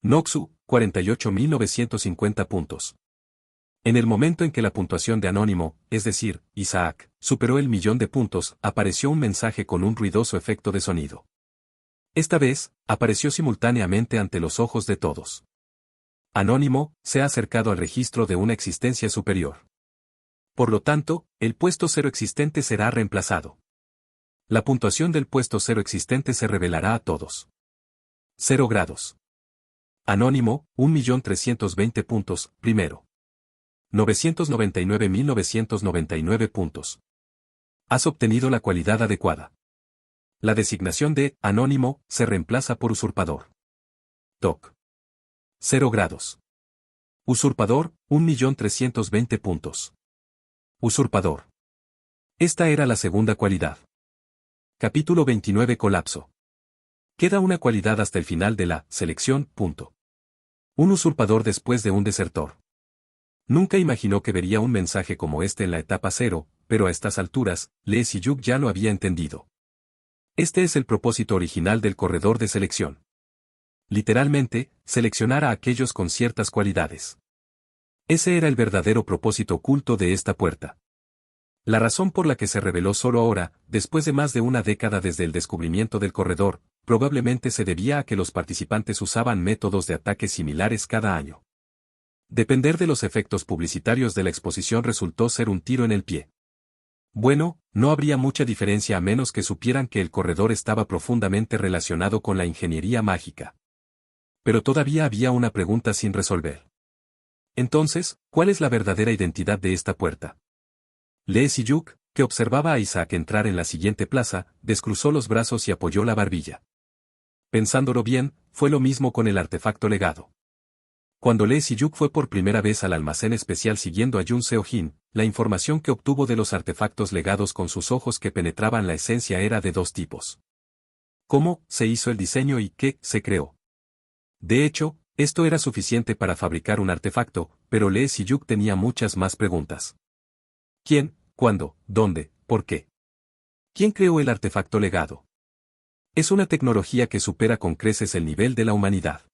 A: Noxu, 48.950 puntos. En el momento en que la puntuación de Anónimo, es decir, Isaac, superó el 1.000.000 de puntos, apareció un mensaje con un ruidoso efecto de sonido. Esta vez, apareció simultáneamente ante los ojos de todos. Anónimo, se ha acercado al registro de una existencia superior. Por lo tanto, el puesto 0 existente será reemplazado. La puntuación del puesto 0 existente se revelará a todos. 0 grados. Anónimo, 1.320 puntos, primero. 999.999 puntos. Has obtenido la cualidad adecuada. La designación de anónimo se reemplaza por usurpador. Toc. 0 grados. Usurpador, 1.320 puntos. Usurpador. Esta era la segunda cualidad. Capítulo 29 Colapso. Queda una cualidad hasta el final de la selección. Punto. Un usurpador después de un desertor. Nunca imaginó que vería un mensaje como este en la etapa 0, pero a estas alturas, Lee Si-yuk ya lo había entendido. Este es el propósito original del corredor de selección. Literalmente, seleccionar a aquellos con ciertas cualidades. Ese era el verdadero propósito oculto de esta puerta. La razón por la que se reveló solo ahora, después de más de una década desde el descubrimiento del corredor, probablemente se debía a que los participantes usaban métodos de ataque similares cada año. Depender de los efectos publicitarios de la exposición resultó ser un tiro en el pie. Bueno, no habría mucha diferencia a menos que supieran que el corredor estaba profundamente relacionado con la ingeniería mágica. Pero todavía había una pregunta sin resolver. Entonces, ¿cuál es la verdadera identidad de esta puerta? Lee Si-yuk, que observaba a Isaac entrar en la siguiente plaza, descruzó los brazos y apoyó la barbilla. Pensándolo bien, fue lo mismo con el artefacto legado. Cuando Lee Si-yuk fue por primera vez al almacén especial siguiendo a Jun Seo-jin, la información que obtuvo de los artefactos legados con sus ojos que penetraban la esencia era de 2 tipos. ¿Cómo se hizo el diseño y qué se creó? De hecho, esto era suficiente para fabricar un artefacto, pero Lee Si-yuk tenía muchas más preguntas. ¿Quién, cuándo, dónde, por qué? ¿Quién creó el artefacto legado? Es una tecnología que supera con creces el nivel de la humanidad.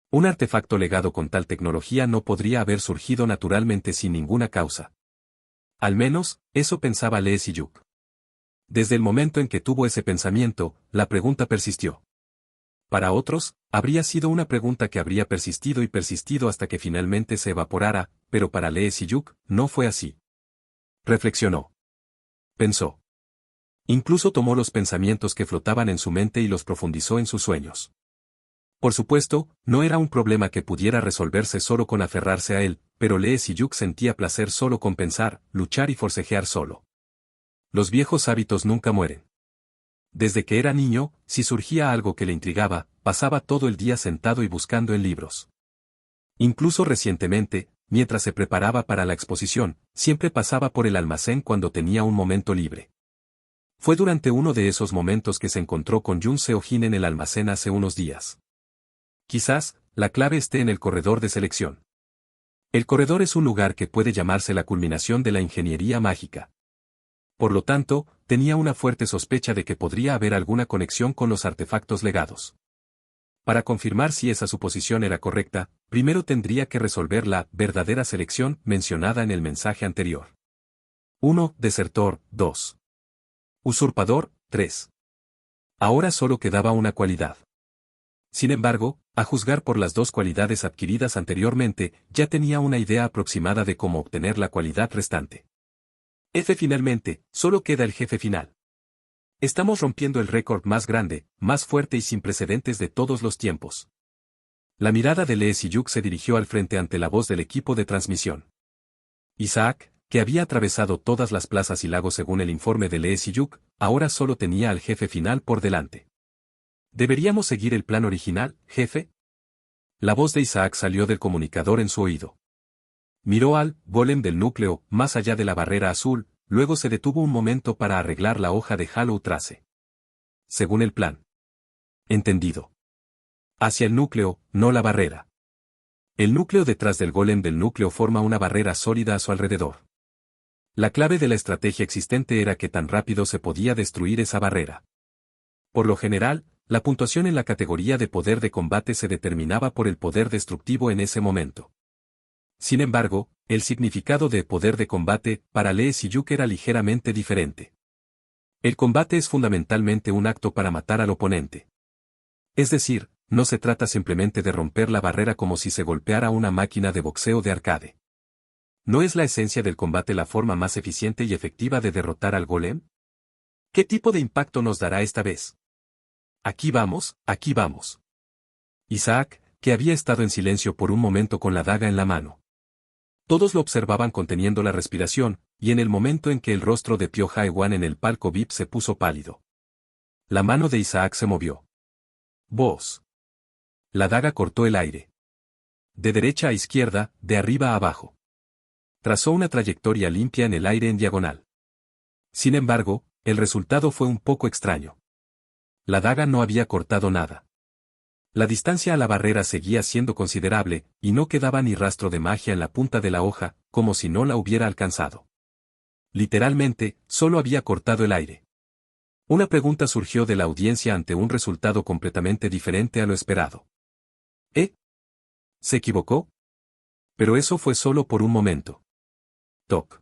A: Un artefacto legado con tal tecnología no podría haber surgido naturalmente sin ninguna causa. Al menos, eso pensaba Lee Si-yuk. Desde el momento en que tuvo ese pensamiento, la pregunta persistió. Para otros, habría sido una pregunta que habría persistido y persistido hasta que finalmente se evaporara, pero para Lee Si-yuk, no fue así. Reflexionó. Pensó. Incluso tomó los pensamientos que flotaban en su mente y los profundizó en sus sueños. Por supuesto, no era un problema que pudiera resolverse solo con aferrarse a él, pero Lee Si-yuk sentía placer solo con pensar, luchar y forcejear solo. Los viejos hábitos nunca mueren. Desde que era niño, si surgía algo que le intrigaba, pasaba todo el día sentado y buscando en libros. Incluso recientemente, mientras se preparaba para la exposición, siempre pasaba por el almacén cuando tenía un momento libre. Fue durante uno de esos momentos que se encontró con Jun Seo-jin en el almacén hace unos días. Quizás, la clave esté en el corredor de selección. El corredor es un lugar que puede llamarse la culminación de la ingeniería mágica. Por lo tanto, tenía una fuerte sospecha de que podría haber alguna conexión con los artefactos legados. Para confirmar si esa suposición era correcta, primero tendría que resolver la verdadera selección mencionada en el mensaje anterior. 1. Desertor, 2. Usurpador, 3. Ahora solo quedaba una cualidad. Sin embargo, a juzgar por las dos cualidades adquiridas anteriormente, ya tenía una idea aproximada de cómo obtener la cualidad restante. Finalmente, solo queda el jefe final. Estamos rompiendo el récord más grande, más fuerte y sin precedentes de todos los tiempos. La mirada de Lee Si-yuk se dirigió al frente ante la voz del equipo de transmisión. Isaac, que había atravesado todas las plazas y lagos según el informe de Lee Si-yuk, ahora solo tenía al jefe final por delante. ¿Deberíamos seguir el plan original, jefe? La voz de Isaac salió del comunicador en su oído. Miró al golem del núcleo, más allá de la barrera azul, luego se detuvo un momento para arreglar la hoja de Hollow Trace. Según el plan. Entendido. Hacia el núcleo, no la barrera. El núcleo detrás del golem del núcleo forma una barrera sólida a su alrededor. La clave de la estrategia existente era que tan rápido se podía destruir esa barrera. Por lo general, la puntuación en la categoría de poder de combate se determinaba por el poder destructivo en ese momento. Sin embargo, el significado de poder de combate para Lee Si-yuk era ligeramente diferente. El combate es fundamentalmente un acto para matar al oponente. Es decir, no se trata simplemente de romper la barrera como si se golpeara una máquina de boxeo de arcade. ¿No es la esencia del combate la forma más eficiente y efectiva de derrotar al golem? ¿Qué tipo de impacto nos dará esta vez? Aquí vamos, aquí vamos. Isaac, que había estado en silencio por un momento con la daga en la mano. Todos lo observaban conteniendo la respiración, y en el momento en que el rostro de Pyo Jae-wan en el palco VIP se puso pálido. La mano de Isaac se movió. Voz. La daga cortó el aire. De derecha a izquierda, de arriba a abajo. Trazó una trayectoria limpia en el aire en diagonal. Sin embargo, el resultado fue un poco extraño. La daga no había cortado nada. La distancia a la barrera seguía siendo considerable, y no quedaba ni rastro de magia en la punta de la hoja, como si no la hubiera alcanzado. Literalmente, solo había cortado el aire. Una pregunta surgió de la audiencia ante un resultado completamente diferente a lo esperado. ¿Se equivocó? Pero eso fue solo por un momento. Toc.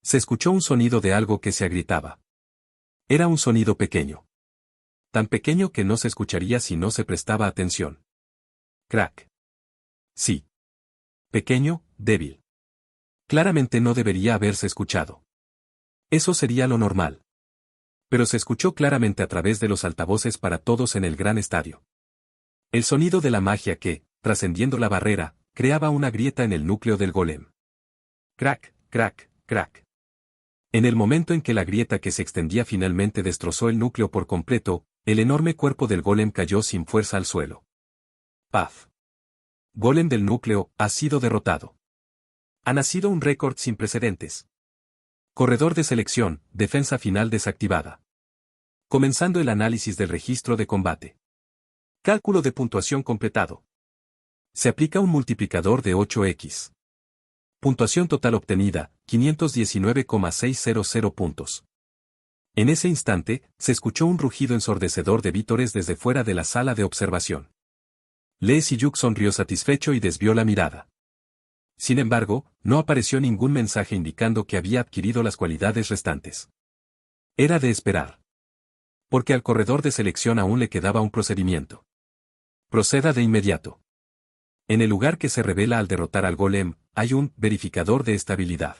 A: Se escuchó un sonido de algo que se agrietaba. Era un sonido pequeño. Tan pequeño que no se escucharía si no se prestaba atención. Crack. Sí. Pequeño, débil. Claramente no debería haberse escuchado. Eso sería lo normal. Pero se escuchó claramente a través de los altavoces para todos en el gran estadio. El sonido de la magia que, trascendiendo la barrera, creaba una grieta en el núcleo del golem. Crack, crack, crack. En el momento en que la grieta que se extendía finalmente destrozó el núcleo por completo, el enorme cuerpo del golem cayó sin fuerza al suelo. Paf. Golem del núcleo, ha sido derrotado. Ha nacido un récord sin precedentes. Corredor de selección, defensa final desactivada. Comenzando el análisis del registro de combate. Cálculo de puntuación completado. Se aplica un multiplicador de 8x. Puntuación total obtenida, 519,600 puntos. En ese instante, se escuchó un rugido ensordecedor de vítores desde fuera de la sala de observación. Lee Si-yuk sonrió satisfecho y desvió la mirada. Sin embargo, no apareció ningún mensaje indicando que había adquirido las cualidades restantes. Era de esperar. Porque al corredor de selección aún le quedaba un procedimiento. Proceda de inmediato. En el lugar que se revela al derrotar al golem, hay un verificador de estabilidad.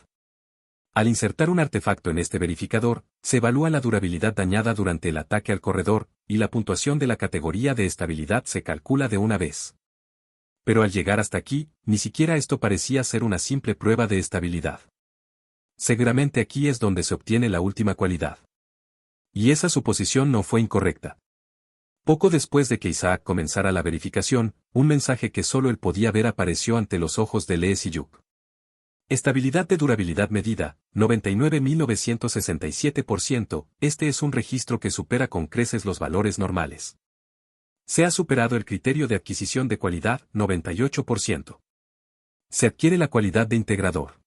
A: Al insertar un artefacto en este verificador, se evalúa la durabilidad dañada durante el ataque al corredor, y la puntuación de la categoría de estabilidad se calcula de una vez. Pero al llegar hasta aquí, ni siquiera esto parecía ser una simple prueba de estabilidad. Seguramente aquí es donde se obtiene la última cualidad. Y esa suposición no fue incorrecta. Poco después de que Isaac comenzara la verificación, un mensaje que solo él podía ver apareció ante los ojos de Lee Si-yuk. Estabilidad de durabilidad medida, 99.967%, este es un registro que supera con creces los valores normales. Se ha superado el criterio de adquisición de cualidad, 98%. Se adquiere la cualidad de integrador.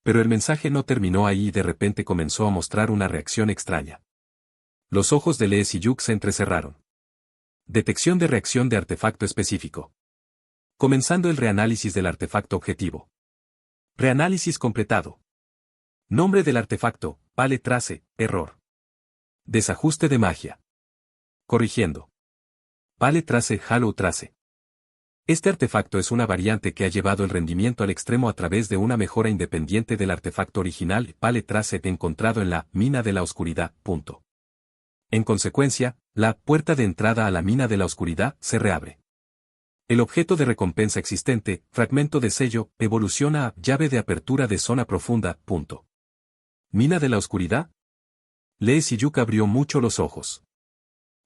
A: Pero el mensaje no terminó ahí y de repente comenzó a mostrar una reacción extraña. Los ojos de Lee Si-yuk se entrecerraron. Detección de reacción de artefacto específico. Comenzando el reanálisis del artefacto objetivo. Reanálisis completado. Nombre del artefacto, Pale Trace, error. Desajuste de magia. Corrigiendo. Pale Trace, Hollow Trace. Este artefacto es una variante que ha llevado el rendimiento al extremo a través de una mejora independiente del artefacto original Pale Trace encontrado en la mina de la oscuridad. En consecuencia, la puerta de entrada a la mina de la oscuridad se reabre. El objeto de recompensa existente, fragmento de sello, evoluciona a llave de apertura de zona profunda. ¿Mina de la oscuridad? Lee Siyuk abrió mucho los ojos.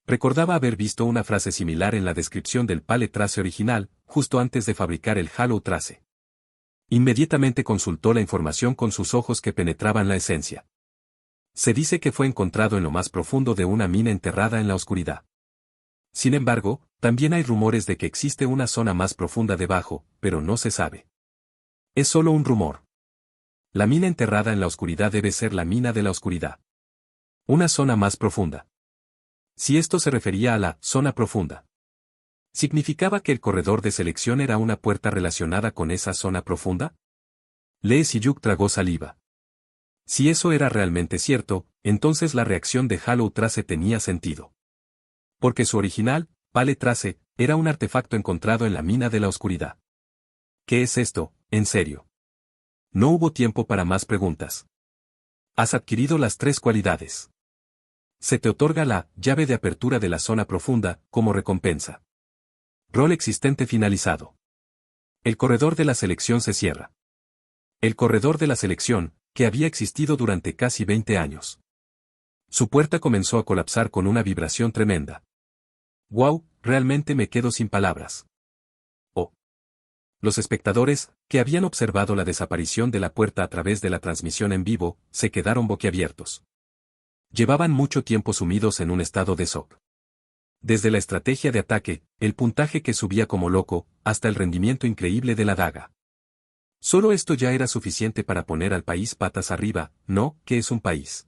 A: Recordaba haber visto una frase similar en la descripción del Pale Trace original, justo antes de fabricar el Hollow Trace. Inmediatamente consultó la información con sus ojos que penetraban la esencia. Se dice que fue encontrado en lo más profundo de una mina enterrada en la oscuridad. Sin embargo, también hay rumores de que existe una zona más profunda debajo, pero no se sabe. Es solo un rumor. La mina enterrada en la oscuridad debe ser la mina de la oscuridad. Una zona más profunda. Si esto se refería a la zona profunda, ¿significaba que el corredor de selección era una puerta relacionada con esa zona profunda? Lee Siyuk tragó saliva. Si eso era realmente cierto, entonces la reacción de Hollow Trace tenía sentido. Porque su original, Pale Trace, era un artefacto encontrado en la mina de la oscuridad. ¿Qué es esto, en serio? No hubo tiempo para más preguntas. Has adquirido las 3 cualidades. Se te otorga la llave de apertura de la zona profunda, como recompensa. Rol existente finalizado. El corredor de la selección se cierra. El corredor de la selección, que había existido durante casi 20 años. Su puerta comenzó a colapsar con una vibración tremenda. ¡Wow! Realmente me quedo sin palabras. Oh. Los espectadores, que habían observado la desaparición de la puerta a través de la transmisión en vivo, se quedaron boquiabiertos. Llevaban mucho tiempo sumidos en un estado de shock. Desde la estrategia de ataque, el puntaje que subía como loco, hasta el rendimiento increíble de la daga. Solo esto ya era suficiente para poner al país patas arriba, ¿no? ¿Qué es un país?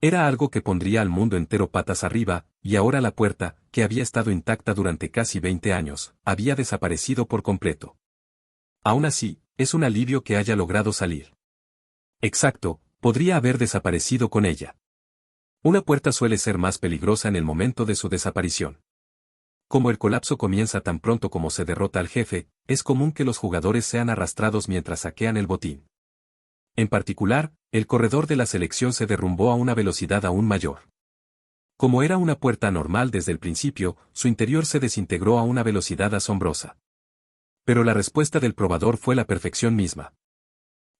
A: Era algo que pondría al mundo entero patas arriba, y ahora la puerta, que había estado intacta durante casi 20 años, había desaparecido por completo. Aún así, es un alivio que haya logrado salir. Exacto, podría haber desaparecido con ella. Una puerta suele ser más peligrosa en el momento de su desaparición. Como el colapso comienza tan pronto como se derrota al jefe, es común que los jugadores sean arrastrados mientras saquean el botín. En particular, el corredor de la selección se derrumbó a una velocidad aún mayor. Como era una puerta normal desde el principio, su interior se desintegró a una velocidad asombrosa. Pero la respuesta del probador fue la perfección misma.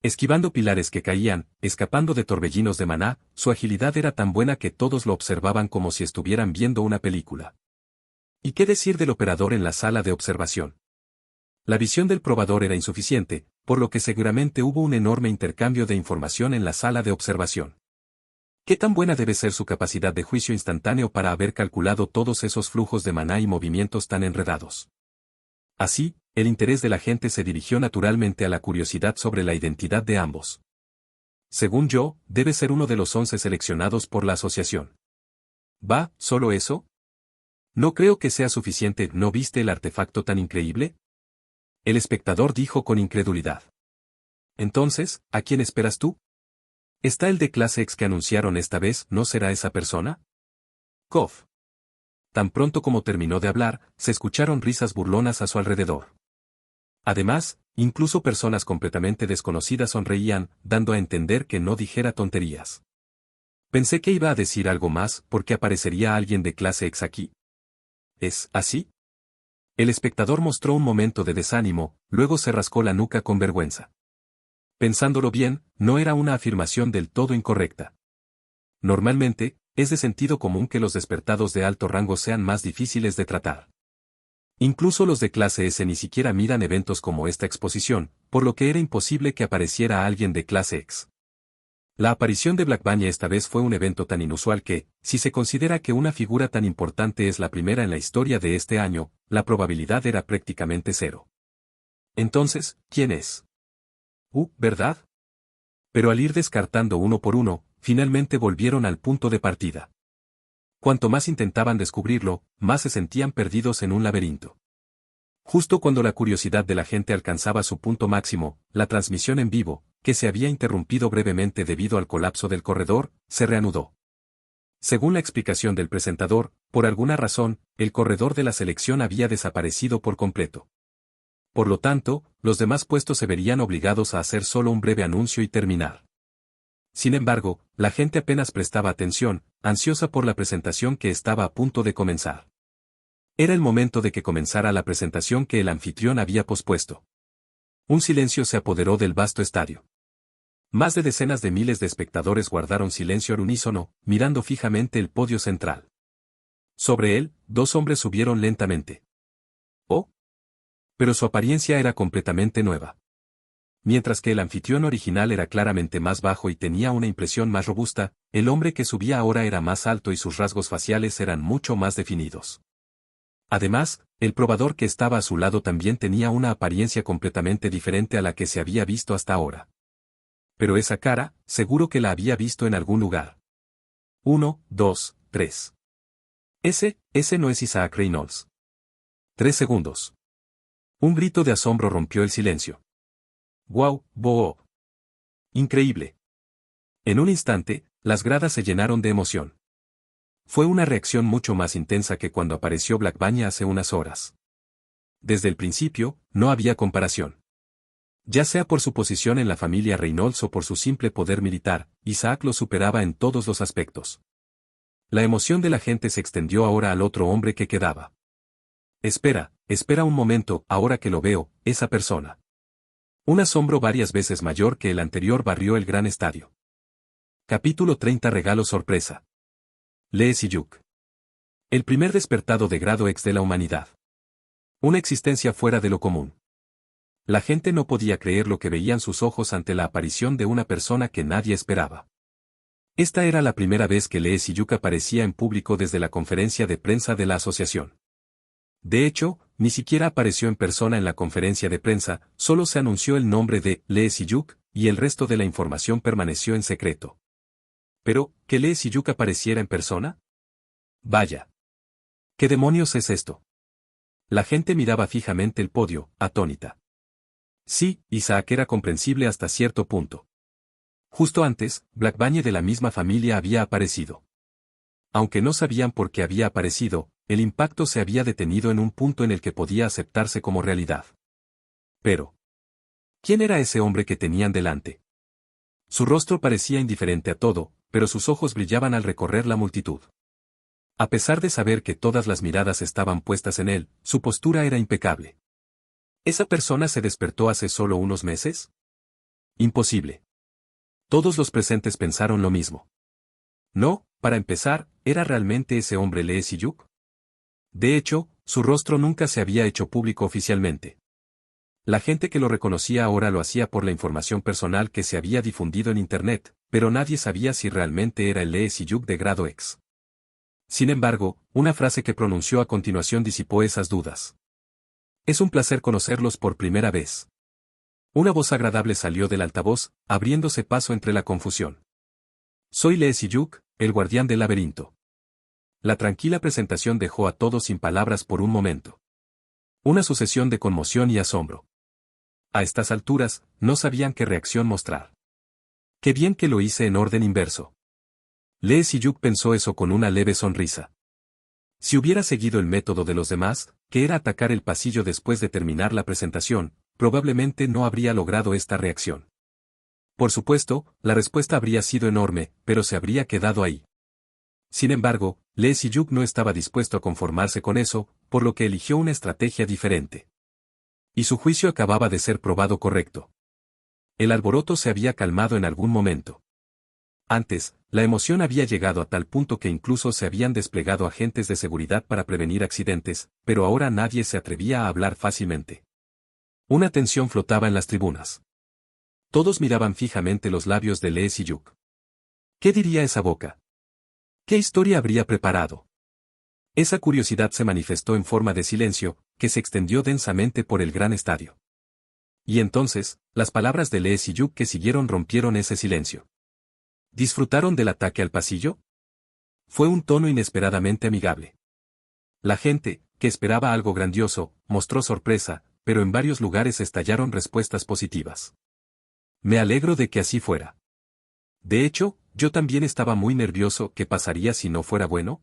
A: Esquivando pilares que caían, escapando de torbellinos de maná, su agilidad era tan buena que todos lo observaban como si estuvieran viendo una película. ¿Y qué decir del operador en la sala de observación? La visión del probador era insuficiente, por lo que seguramente hubo un enorme intercambio de información en la sala de observación. ¿Qué tan buena debe ser su capacidad de juicio instantáneo para haber calculado todos esos flujos de maná y movimientos tan enredados? Así, el interés de la gente se dirigió naturalmente a la curiosidad sobre la identidad de ambos. Según yo, debe ser uno de los 11 seleccionados por la asociación. ¿Va, solo eso? No creo que sea suficiente. ¿No viste el artefacto tan increíble? El espectador dijo con incredulidad. Entonces, ¿a quién esperas tú? ¿Está el de clase X que anunciaron esta vez? ¿No será esa persona? Kof. Tan pronto como terminó de hablar, se escucharon risas burlonas a su alrededor. Además, incluso personas completamente desconocidas sonreían, dando a entender que no dijera tonterías. Pensé que iba a decir algo más, porque aparecería alguien de clase X aquí. ¿Es así? El espectador mostró un momento de desánimo, luego se rascó la nuca con vergüenza. Pensándolo bien, no era una afirmación del todo incorrecta. Normalmente, es de sentido común que los despertados de alto rango sean más difíciles de tratar. Incluso los de clase S ni siquiera miran eventos como esta exposición, por lo que era imposible que apareciera alguien de clase X. La aparición de Black Bunny esta vez fue un evento tan inusual que, si se considera que una figura tan importante es la primera en la historia de este año, la probabilidad era prácticamente cero. Entonces, ¿quién es? ¿Verdad? Pero al ir descartando uno por uno, finalmente volvieron al punto de partida. Cuanto más intentaban descubrirlo, más se sentían perdidos en un laberinto. Justo cuando la curiosidad de la gente alcanzaba su punto máximo, la transmisión en vivo, que se había interrumpido brevemente debido al colapso del corredor, se reanudó. Según la explicación del presentador, por alguna razón, el corredor de la selección había desaparecido por completo. Por lo tanto, los demás puestos se verían obligados a hacer solo un breve anuncio y terminar. Sin embargo, la gente apenas prestaba atención, ansiosa por la presentación que estaba a punto de comenzar. Era el momento de que comenzara la presentación que el anfitrión había pospuesto. Un silencio se apoderó del vasto estadio. Más de decenas de miles de espectadores guardaron silencio al unísono, mirando fijamente el podio central. Sobre él, dos hombres subieron lentamente. ¡Oh! Pero su apariencia era completamente nueva. Mientras que el anfitrión original era claramente más bajo y tenía una impresión más robusta, el hombre que subía ahora era más alto y sus rasgos faciales eran mucho más definidos. Además, el probador que estaba a su lado también tenía una apariencia completamente diferente a la que se había visto hasta ahora. Pero esa cara, seguro que la había visto en algún lugar. 1, 2, 3. Ese no es Isaac Reynolds. 3 segundos. Un grito de asombro rompió el silencio. ¡Guau, Bob! Increíble. En un instante, las gradas se llenaron de emoción. Fue una reacción mucho más intensa que cuando apareció Black Bunny hace unas horas. Desde el principio, no había comparación. Ya sea por su posición en la familia Reynolds o por su simple poder militar, Isaac lo superaba en todos los aspectos. La emoción de la gente se extendió ahora al otro hombre que quedaba. Espera un momento, ahora que lo veo, esa persona. Un asombro varias veces mayor que el anterior barrió el gran estadio. Capítulo 30 Regalo sorpresa. Lee Si-yuk. El primer despertado de grado X de la humanidad. Una existencia fuera de lo común. La gente no podía creer lo que veían sus ojos ante la aparición de una persona que nadie esperaba. Esta era la primera vez que Lee Si-yuk aparecía en público desde la conferencia de prensa de la asociación. De hecho, ni siquiera apareció en persona en la conferencia de prensa, solo se anunció el nombre de Lee Si-yuk, y el resto de la información permaneció en secreto. Pero, ¿que Lee Si-yuk apareciera en persona? Vaya. ¿Qué demonios es esto? La gente miraba fijamente el podio, atónita. Sí, Isaac era comprensible hasta cierto punto. Justo antes, Black Bunny de la misma familia había aparecido. Aunque no sabían por qué había aparecido, el impacto se había detenido en un punto en el que podía aceptarse como realidad. Pero, ¿quién era ese hombre que tenían delante? Su rostro parecía indiferente a todo, pero sus ojos brillaban al recorrer la multitud. A pesar de saber que todas las miradas estaban puestas en él, su postura era impecable. ¿Esa persona se despertó hace solo unos meses? Imposible. Todos los presentes pensaron lo mismo. No, para empezar, ¿era realmente ese hombre Lee Si-yuk? De hecho, su rostro nunca se había hecho público oficialmente. La gente que lo reconocía ahora lo hacía por la información personal que se había difundido en Internet, pero nadie sabía si realmente era el Lee Si-yuk de grado X. Sin embargo, una frase que pronunció a continuación disipó esas dudas. Es un placer conocerlos por primera vez. Una voz agradable salió del altavoz, abriéndose paso entre la confusión. Soy Lee Si-yuk, el guardián del laberinto. La tranquila presentación dejó a todos sin palabras por un momento. Una sucesión de conmoción y asombro. A estas alturas, no sabían qué reacción mostrar. Qué bien que lo hice en orden inverso. Lee Si-yuk pensó eso con una leve sonrisa. Si hubiera seguido el método de los demás, que era atacar el pasillo después de terminar la presentación, probablemente no habría logrado esta reacción. Por supuesto, la respuesta habría sido enorme, pero se habría quedado ahí. Sin embargo, Lee Si-yuk no estaba dispuesto a conformarse con eso, por lo que eligió una estrategia diferente. Y su juicio acababa de ser probado correcto. El alboroto se había calmado en algún momento. Antes, la emoción había llegado a tal punto que incluso se habían desplegado agentes de seguridad para prevenir accidentes, pero ahora nadie se atrevía a hablar fácilmente. Una tensión flotaba en las tribunas. Todos miraban fijamente los labios de Lee Si-yuk. ¿Qué diría esa boca? ¿Qué historia habría preparado? Esa curiosidad se manifestó en forma de silencio, que se extendió densamente por el gran estadio. Y entonces, las palabras de Lee Si-yuk que siguieron rompieron ese silencio. ¿Disfrutaron del ataque al pasillo? Fue un tono inesperadamente amigable. La gente, que esperaba algo grandioso, mostró sorpresa, pero en varios lugares estallaron respuestas positivas. Me alegro de que así fuera. De hecho, yo también estaba muy nervioso. ¿Qué pasaría si no fuera bueno?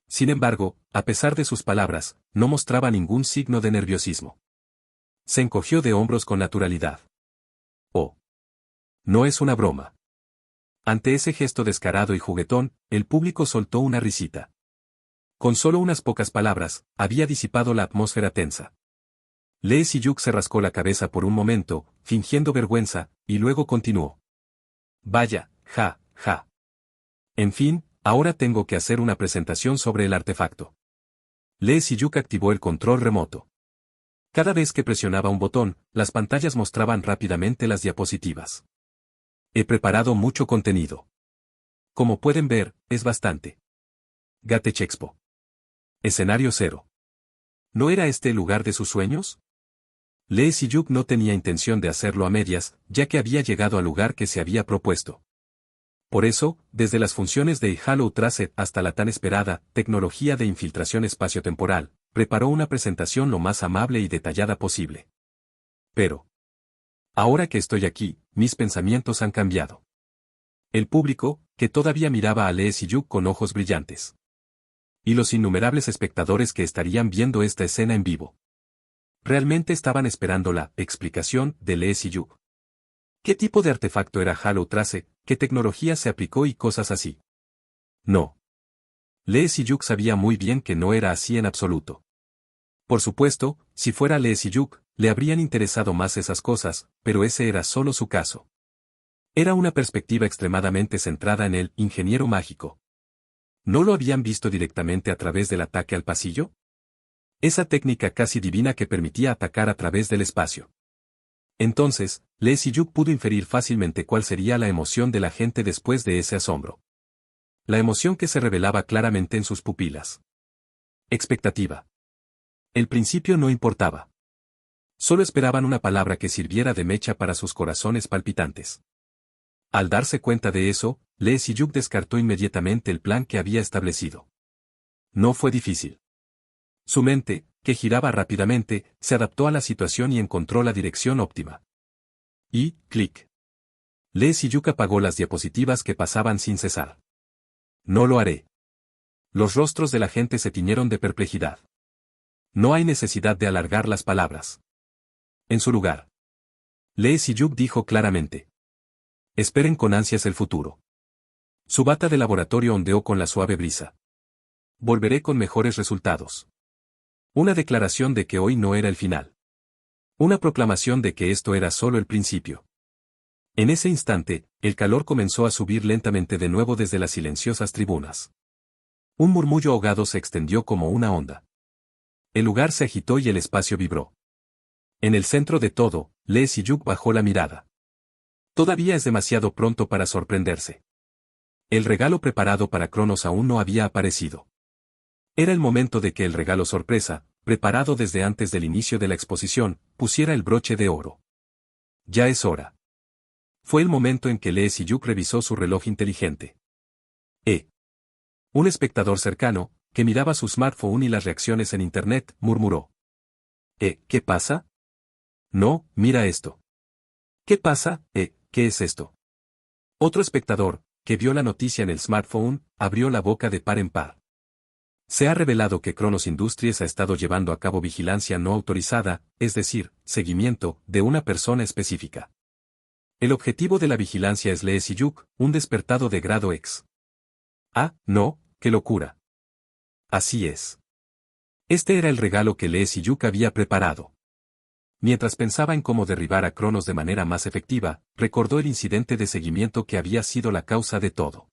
A: Sin embargo, a pesar de sus palabras, no mostraba ningún signo de nerviosismo. Se encogió de hombros con naturalidad. Oh. No es una broma. Ante ese gesto descarado y juguetón, el público soltó una risita. Con solo unas pocas palabras, había disipado la atmósfera tensa. Lee Si-yuk se rascó la cabeza por un momento, fingiendo vergüenza, y luego continuó. Vaya, ja, ja. En fin, ahora tengo que hacer una presentación sobre el artefacto. Lee Si-yuk activó el control remoto. Cada vez que presionaba un botón, las pantallas mostraban rápidamente las diapositivas. He preparado mucho contenido. Como pueden ver, es bastante. Gatech Expo. Escenario 0. ¿No era este el lugar de sus sueños? Lee Si-yuk no tenía intención de hacerlo a medias, ya que había llegado al lugar que se había propuesto. Por eso, desde las funciones de Hollow Trace hasta la tan esperada tecnología de infiltración espaciotemporal, preparó una presentación lo más amable y detallada posible. Pero, ahora que estoy aquí, mis pensamientos han cambiado. El público, que todavía miraba a Lee Si-yuk con ojos brillantes. Y los innumerables espectadores que estarían viendo esta escena en vivo. Realmente estaban esperando la explicación de Lee Si-yuk. ¿Qué tipo de artefacto era Hollow Trace, qué tecnología se aplicó y cosas así? No. Lee Si-yuk sabía muy bien que no era así en absoluto. Por supuesto, si fuera Lee Si-yuk, le habrían interesado más esas cosas, pero ese era solo su caso. Era una perspectiva extremadamente centrada en el ingeniero mágico. ¿No lo habían visto directamente a través del ataque al pasillo? Esa técnica casi divina que permitía atacar a través del espacio. Entonces, Lee Si-yuk pudo inferir fácilmente cuál sería la emoción de la gente después de ese asombro. La emoción que se revelaba claramente en sus pupilas. Expectativa. El principio no importaba. Solo esperaban una palabra que sirviera de mecha para sus corazones palpitantes. Al darse cuenta de eso, Lee Si-yuk descartó inmediatamente el plan que había establecido. No fue difícil. Su mente, que giraba rápidamente, se adaptó a la situación y encontró la dirección óptima. Y, clic. Lee Si-yuk apagó las diapositivas que pasaban sin cesar. No lo haré. Los rostros de la gente se tiñeron de perplejidad. No hay necesidad de alargar las palabras. En su lugar. Lee Si-yuk dijo claramente. Esperen con ansias el futuro. Su bata de laboratorio ondeó con la suave brisa. Volveré con mejores resultados. Una declaración de que hoy no era el final. Una proclamación de que esto era solo el principio. En ese instante, el calor comenzó a subir lentamente de nuevo desde las silenciosas tribunas. Un murmullo ahogado se extendió como una onda. El lugar se agitó y el espacio vibró. En el centro de todo, Lee Si-yuk bajó la mirada. Todavía es demasiado pronto para sorprenderse. El regalo preparado para Cronos aún no había aparecido. Era el momento de que el regalo sorpresa, preparado desde antes del inicio de la exposición, pusiera el broche de oro. Ya es hora. Fue el momento en que Lee Si-yuk revisó su reloj inteligente. Un espectador cercano, que miraba su smartphone y las reacciones en internet, murmuró. ¿Qué pasa? No, mira esto. ¿Qué pasa? ¿Qué es esto? Otro espectador, que vio la noticia en el smartphone, abrió la boca de par en par. Se ha revelado que Cronos Industries ha estado llevando a cabo vigilancia no autorizada, es decir, seguimiento, de una persona específica. El objetivo de la vigilancia es Lee Si-yuk, un despertado de grado X. Ah, no, qué locura. Así es. Este era el regalo que Lee Si-yuk había preparado. Mientras pensaba en cómo derribar a Cronos de manera más efectiva, recordó el incidente de seguimiento que había sido la causa de todo.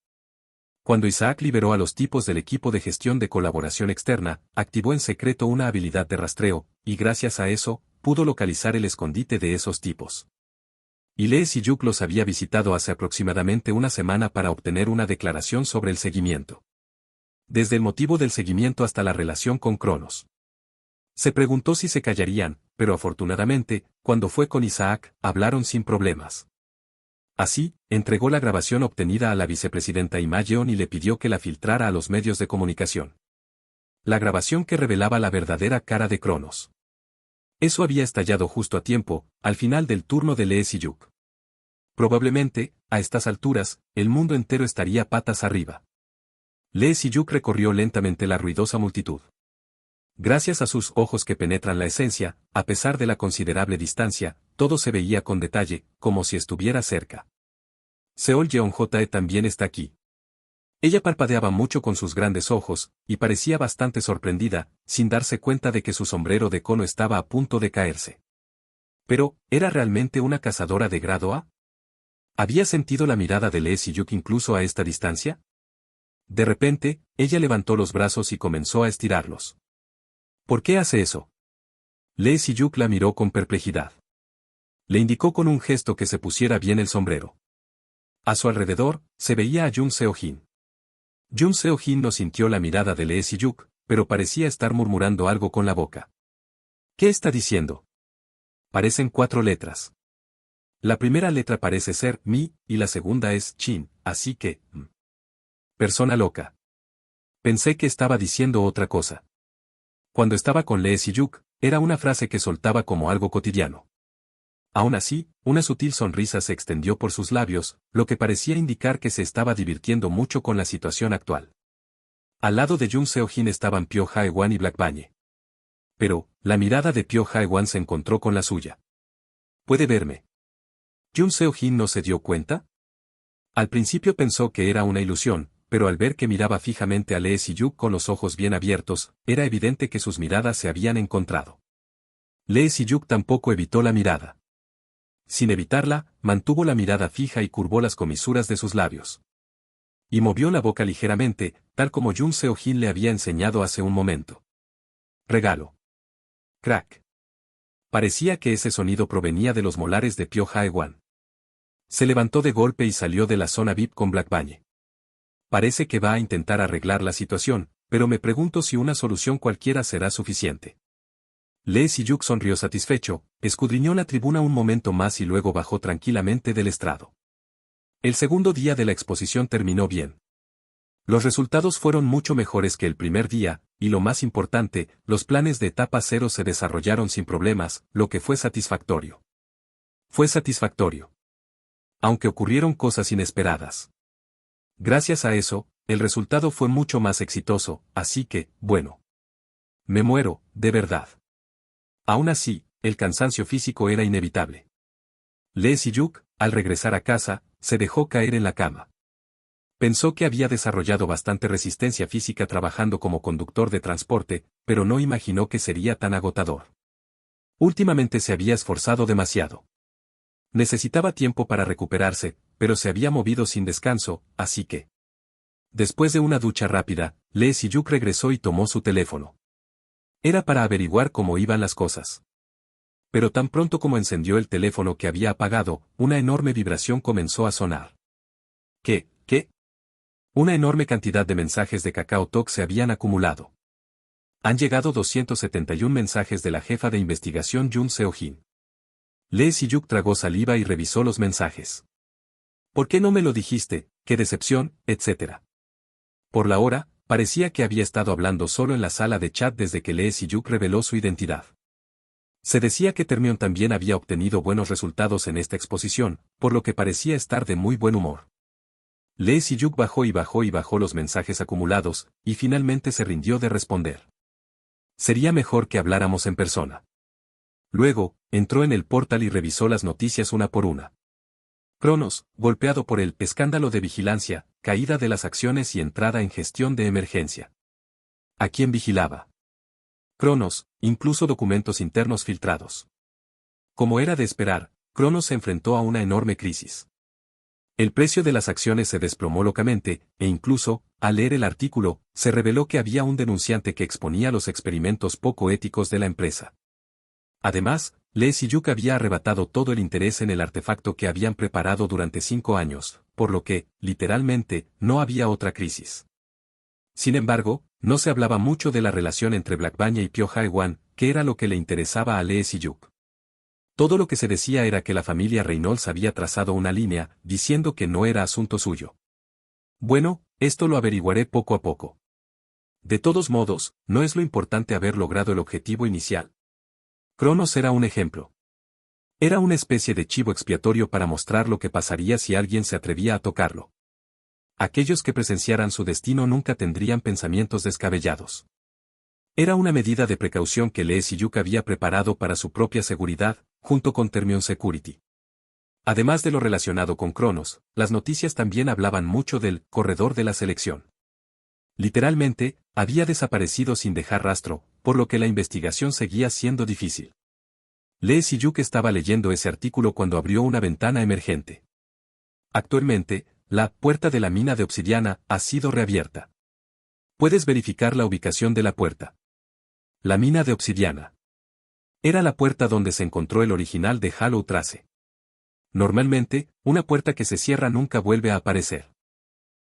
A: Cuando Isaac liberó a los tipos del equipo de gestión de colaboración externa, activó en secreto una habilidad de rastreo, y gracias a eso, pudo localizar el escondite de esos tipos. Y Lee Si-yuk los había visitado hace aproximadamente una semana para obtener una declaración sobre el seguimiento. Desde el motivo del seguimiento hasta la relación con Cronos. Se preguntó si se callarían, pero afortunadamente, cuando fue con Isaac, hablaron sin problemas. Así, entregó la grabación obtenida a la vicepresidenta Imageon y le pidió que la filtrara a los medios de comunicación. La grabación que revelaba la verdadera cara de Cronos. Eso había estallado justo a tiempo, al final del turno de Lee Si-yuk. Probablemente, a estas alturas, el mundo entero estaría patas arriba. Lee Si-yuk recorrió lentamente la ruidosa multitud. Gracias a sus ojos que penetran la esencia, a pesar de la considerable distancia, todo se veía con detalle, como si estuviera cerca. Seol Yeon-jae también está aquí. Ella parpadeaba mucho con sus grandes ojos, y parecía bastante sorprendida, sin darse cuenta de que su sombrero de cono estaba a punto de caerse. Pero, ¿era realmente una cazadora de grado A? ¿Había sentido la mirada de Lee Si-yuk incluso a esta distancia? De repente, ella levantó los brazos y comenzó a estirarlos. ¿Por qué hace eso? Lee Si-yuk la miró con perplejidad. Le indicó con un gesto que se pusiera bien el sombrero. A su alrededor, se veía a Jung Seo-jin. Jung Seo-jin no sintió la mirada de Lee Si-yuk, pero parecía estar murmurando algo con la boca. ¿Qué está diciendo? Parecen 4 letras. La primera letra parece ser mi, y la segunda es chin, así que... Persona loca. Pensé que estaba diciendo otra cosa. Cuando estaba con Lee Si-yuk, era una frase que soltaba como algo cotidiano. Aún así, una sutil sonrisa se extendió por sus labios, lo que parecía indicar que se estaba divirtiendo mucho con la situación actual. Al lado de Jung Seo-jin estaban Pyo Jae-wan y Black Bañe. Pero, la mirada de Pyo Jae-wan se encontró con la suya. ¿Puede verme? ¿Jung Seo-jin no se dio cuenta? Al principio pensó que era una ilusión, pero al ver que miraba fijamente a Lee Si-yuk con los ojos bien abiertos, era evidente que sus miradas se habían encontrado. Lee Si-yuk tampoco evitó la mirada. Sin evitarla, mantuvo la mirada fija y curvó las comisuras de sus labios. Y movió la boca ligeramente, tal como Jung Seo-jin le había enseñado hace un momento. Regalo. Crack. Parecía que ese sonido provenía de los molares de Pyo Jae-wan. Se levantó de golpe y salió de la zona VIP con Black Bañe. Parece que va a intentar arreglar la situación, pero me pregunto si una solución cualquiera será suficiente. Lee Si-yuk sonrió satisfecho, escudriñó la tribuna un momento más y luego bajó tranquilamente del estrado. El segundo día de la exposición terminó bien. Los resultados fueron mucho mejores que el primer día, y lo más importante, los planes de etapa 0 se desarrollaron sin problemas, lo que fue satisfactorio. Fue satisfactorio. Aunque ocurrieron cosas inesperadas. Gracias a eso, el resultado fue mucho más exitoso, así que, bueno. Me muero, de verdad. Aún así, el cansancio físico era inevitable. Lee Si-yuk, al regresar a casa, se dejó caer en la cama. Pensó que había desarrollado bastante resistencia física trabajando como conductor de transporte, pero no imaginó que sería tan agotador. Últimamente se había esforzado demasiado. Necesitaba tiempo para recuperarse, pero se había movido sin descanso, así que... Después de una ducha rápida, Lee Si-yuk regresó y tomó su teléfono. Era para averiguar cómo iban las cosas. Pero tan pronto como encendió el teléfono que había apagado, una enorme vibración comenzó a sonar. ¿Qué? Una enorme cantidad de mensajes de KakaoTalk se habían acumulado. Han llegado 271 mensajes de la jefa de investigación Jung Seo-jin. Lee Si-yuk tragó saliva y revisó los mensajes. ¿Por qué no me lo dijiste? ¡Qué decepción!, etc. Por la hora, parecía que había estado hablando solo en la sala de chat desde que Lee Si-yuk reveló su identidad. Se decía que Termion también había obtenido buenos resultados en esta exposición, por lo que parecía estar de muy buen humor. Lee Si-yuk bajó y bajó los mensajes acumulados, y finalmente se rindió de responder. Sería mejor que habláramos en persona. Luego, entró en el portal y revisó las noticias una por una. Cronos, golpeado por el escándalo de vigilancia, caída de las acciones y entrada en gestión de emergencia. ¿A quién vigilaba? Cronos, incluso documentos internos filtrados. Como era de esperar, Cronos se enfrentó a una enorme crisis. El precio de las acciones se desplomó locamente, e incluso, al leer el artículo, se reveló que había un denunciante que exponía los experimentos poco éticos de la empresa. Además, Lee Si-yuk había arrebatado todo el interés en el artefacto que habían preparado durante 5 años, por lo que, literalmente, no había otra crisis. Sin embargo, no se hablaba mucho de la relación entre Black Bañe y Pyo Jae-wan, que era lo que le interesaba a Lee Si-yuk. Todo lo que se decía era que la familia Reynolds había trazado una línea, diciendo que no era asunto suyo. Bueno, esto lo averiguaré poco a poco. De todos modos, no es lo importante haber logrado el objetivo inicial. Cronos era un ejemplo. Era una especie de chivo expiatorio para mostrar lo que pasaría si alguien se atrevía a tocarlo. Aquellos que presenciaran su destino nunca tendrían pensamientos descabellados. Era una medida de precaución que Lee Si-yuk había preparado para su propia seguridad, junto con Thermion Security. Además de lo relacionado con Cronos, las noticias también hablaban mucho del corredor de la selección. Literalmente, había desaparecido sin dejar rastro, por lo que la investigación seguía siendo difícil. Lee Si-yuk estaba leyendo ese artículo cuando abrió una ventana emergente. Actualmente, la puerta de la mina de obsidiana ha sido reabierta. Puedes verificar la ubicación de la puerta. La mina de obsidiana. Era la puerta donde se encontró el original de Hollow Trace. Normalmente, una puerta que se cierra nunca vuelve a aparecer.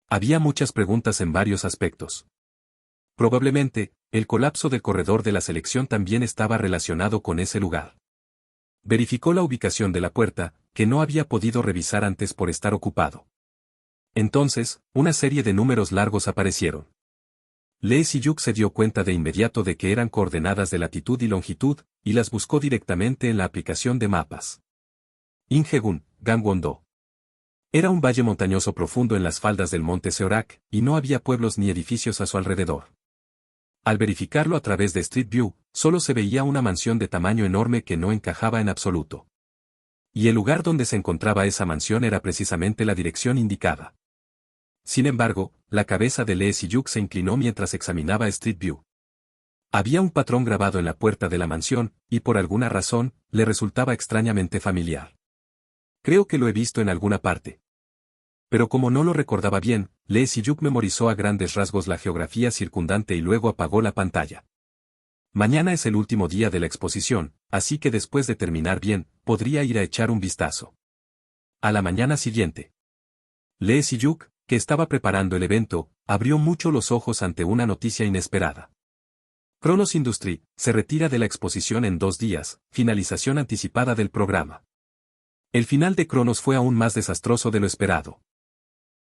A: Había muchas preguntas en varios aspectos. Probablemente, el colapso del corredor de la selección también estaba relacionado con ese lugar. Verificó la ubicación de la puerta, que no había podido revisar antes por estar ocupado. Entonces, una serie de números largos aparecieron. Lee Si-yuk se dio cuenta de inmediato de que eran coordenadas de latitud y longitud, y las buscó directamente en la aplicación de mapas. Ingegun, Gangwon-do. Era un valle montañoso profundo en las faldas del monte Seorak, y no había pueblos ni edificios a su alrededor. Al verificarlo a través de Street View, solo se veía una mansión de tamaño enorme que no encajaba en absoluto. Y el lugar donde se encontraba esa mansión era precisamente la dirección indicada. Sin embargo, la cabeza de Lee Si-yuk se inclinó mientras examinaba Street View. Había un patrón grabado en la puerta de la mansión, y por alguna razón, le resultaba extrañamente familiar. Creo que lo he visto en alguna parte. Pero como no lo recordaba bien, Lee Si-yuk memorizó a grandes rasgos la geografía circundante y luego apagó la pantalla. Mañana es el último día de la exposición, así que después de terminar bien, podría ir a echar un vistazo. A la mañana siguiente. Lee Si-yuk, que estaba preparando el evento, abrió mucho los ojos ante una noticia inesperada. Cronos Industry se retira de la exposición en 2 días, finalización anticipada del programa. El final de Cronos fue aún más desastroso de lo esperado.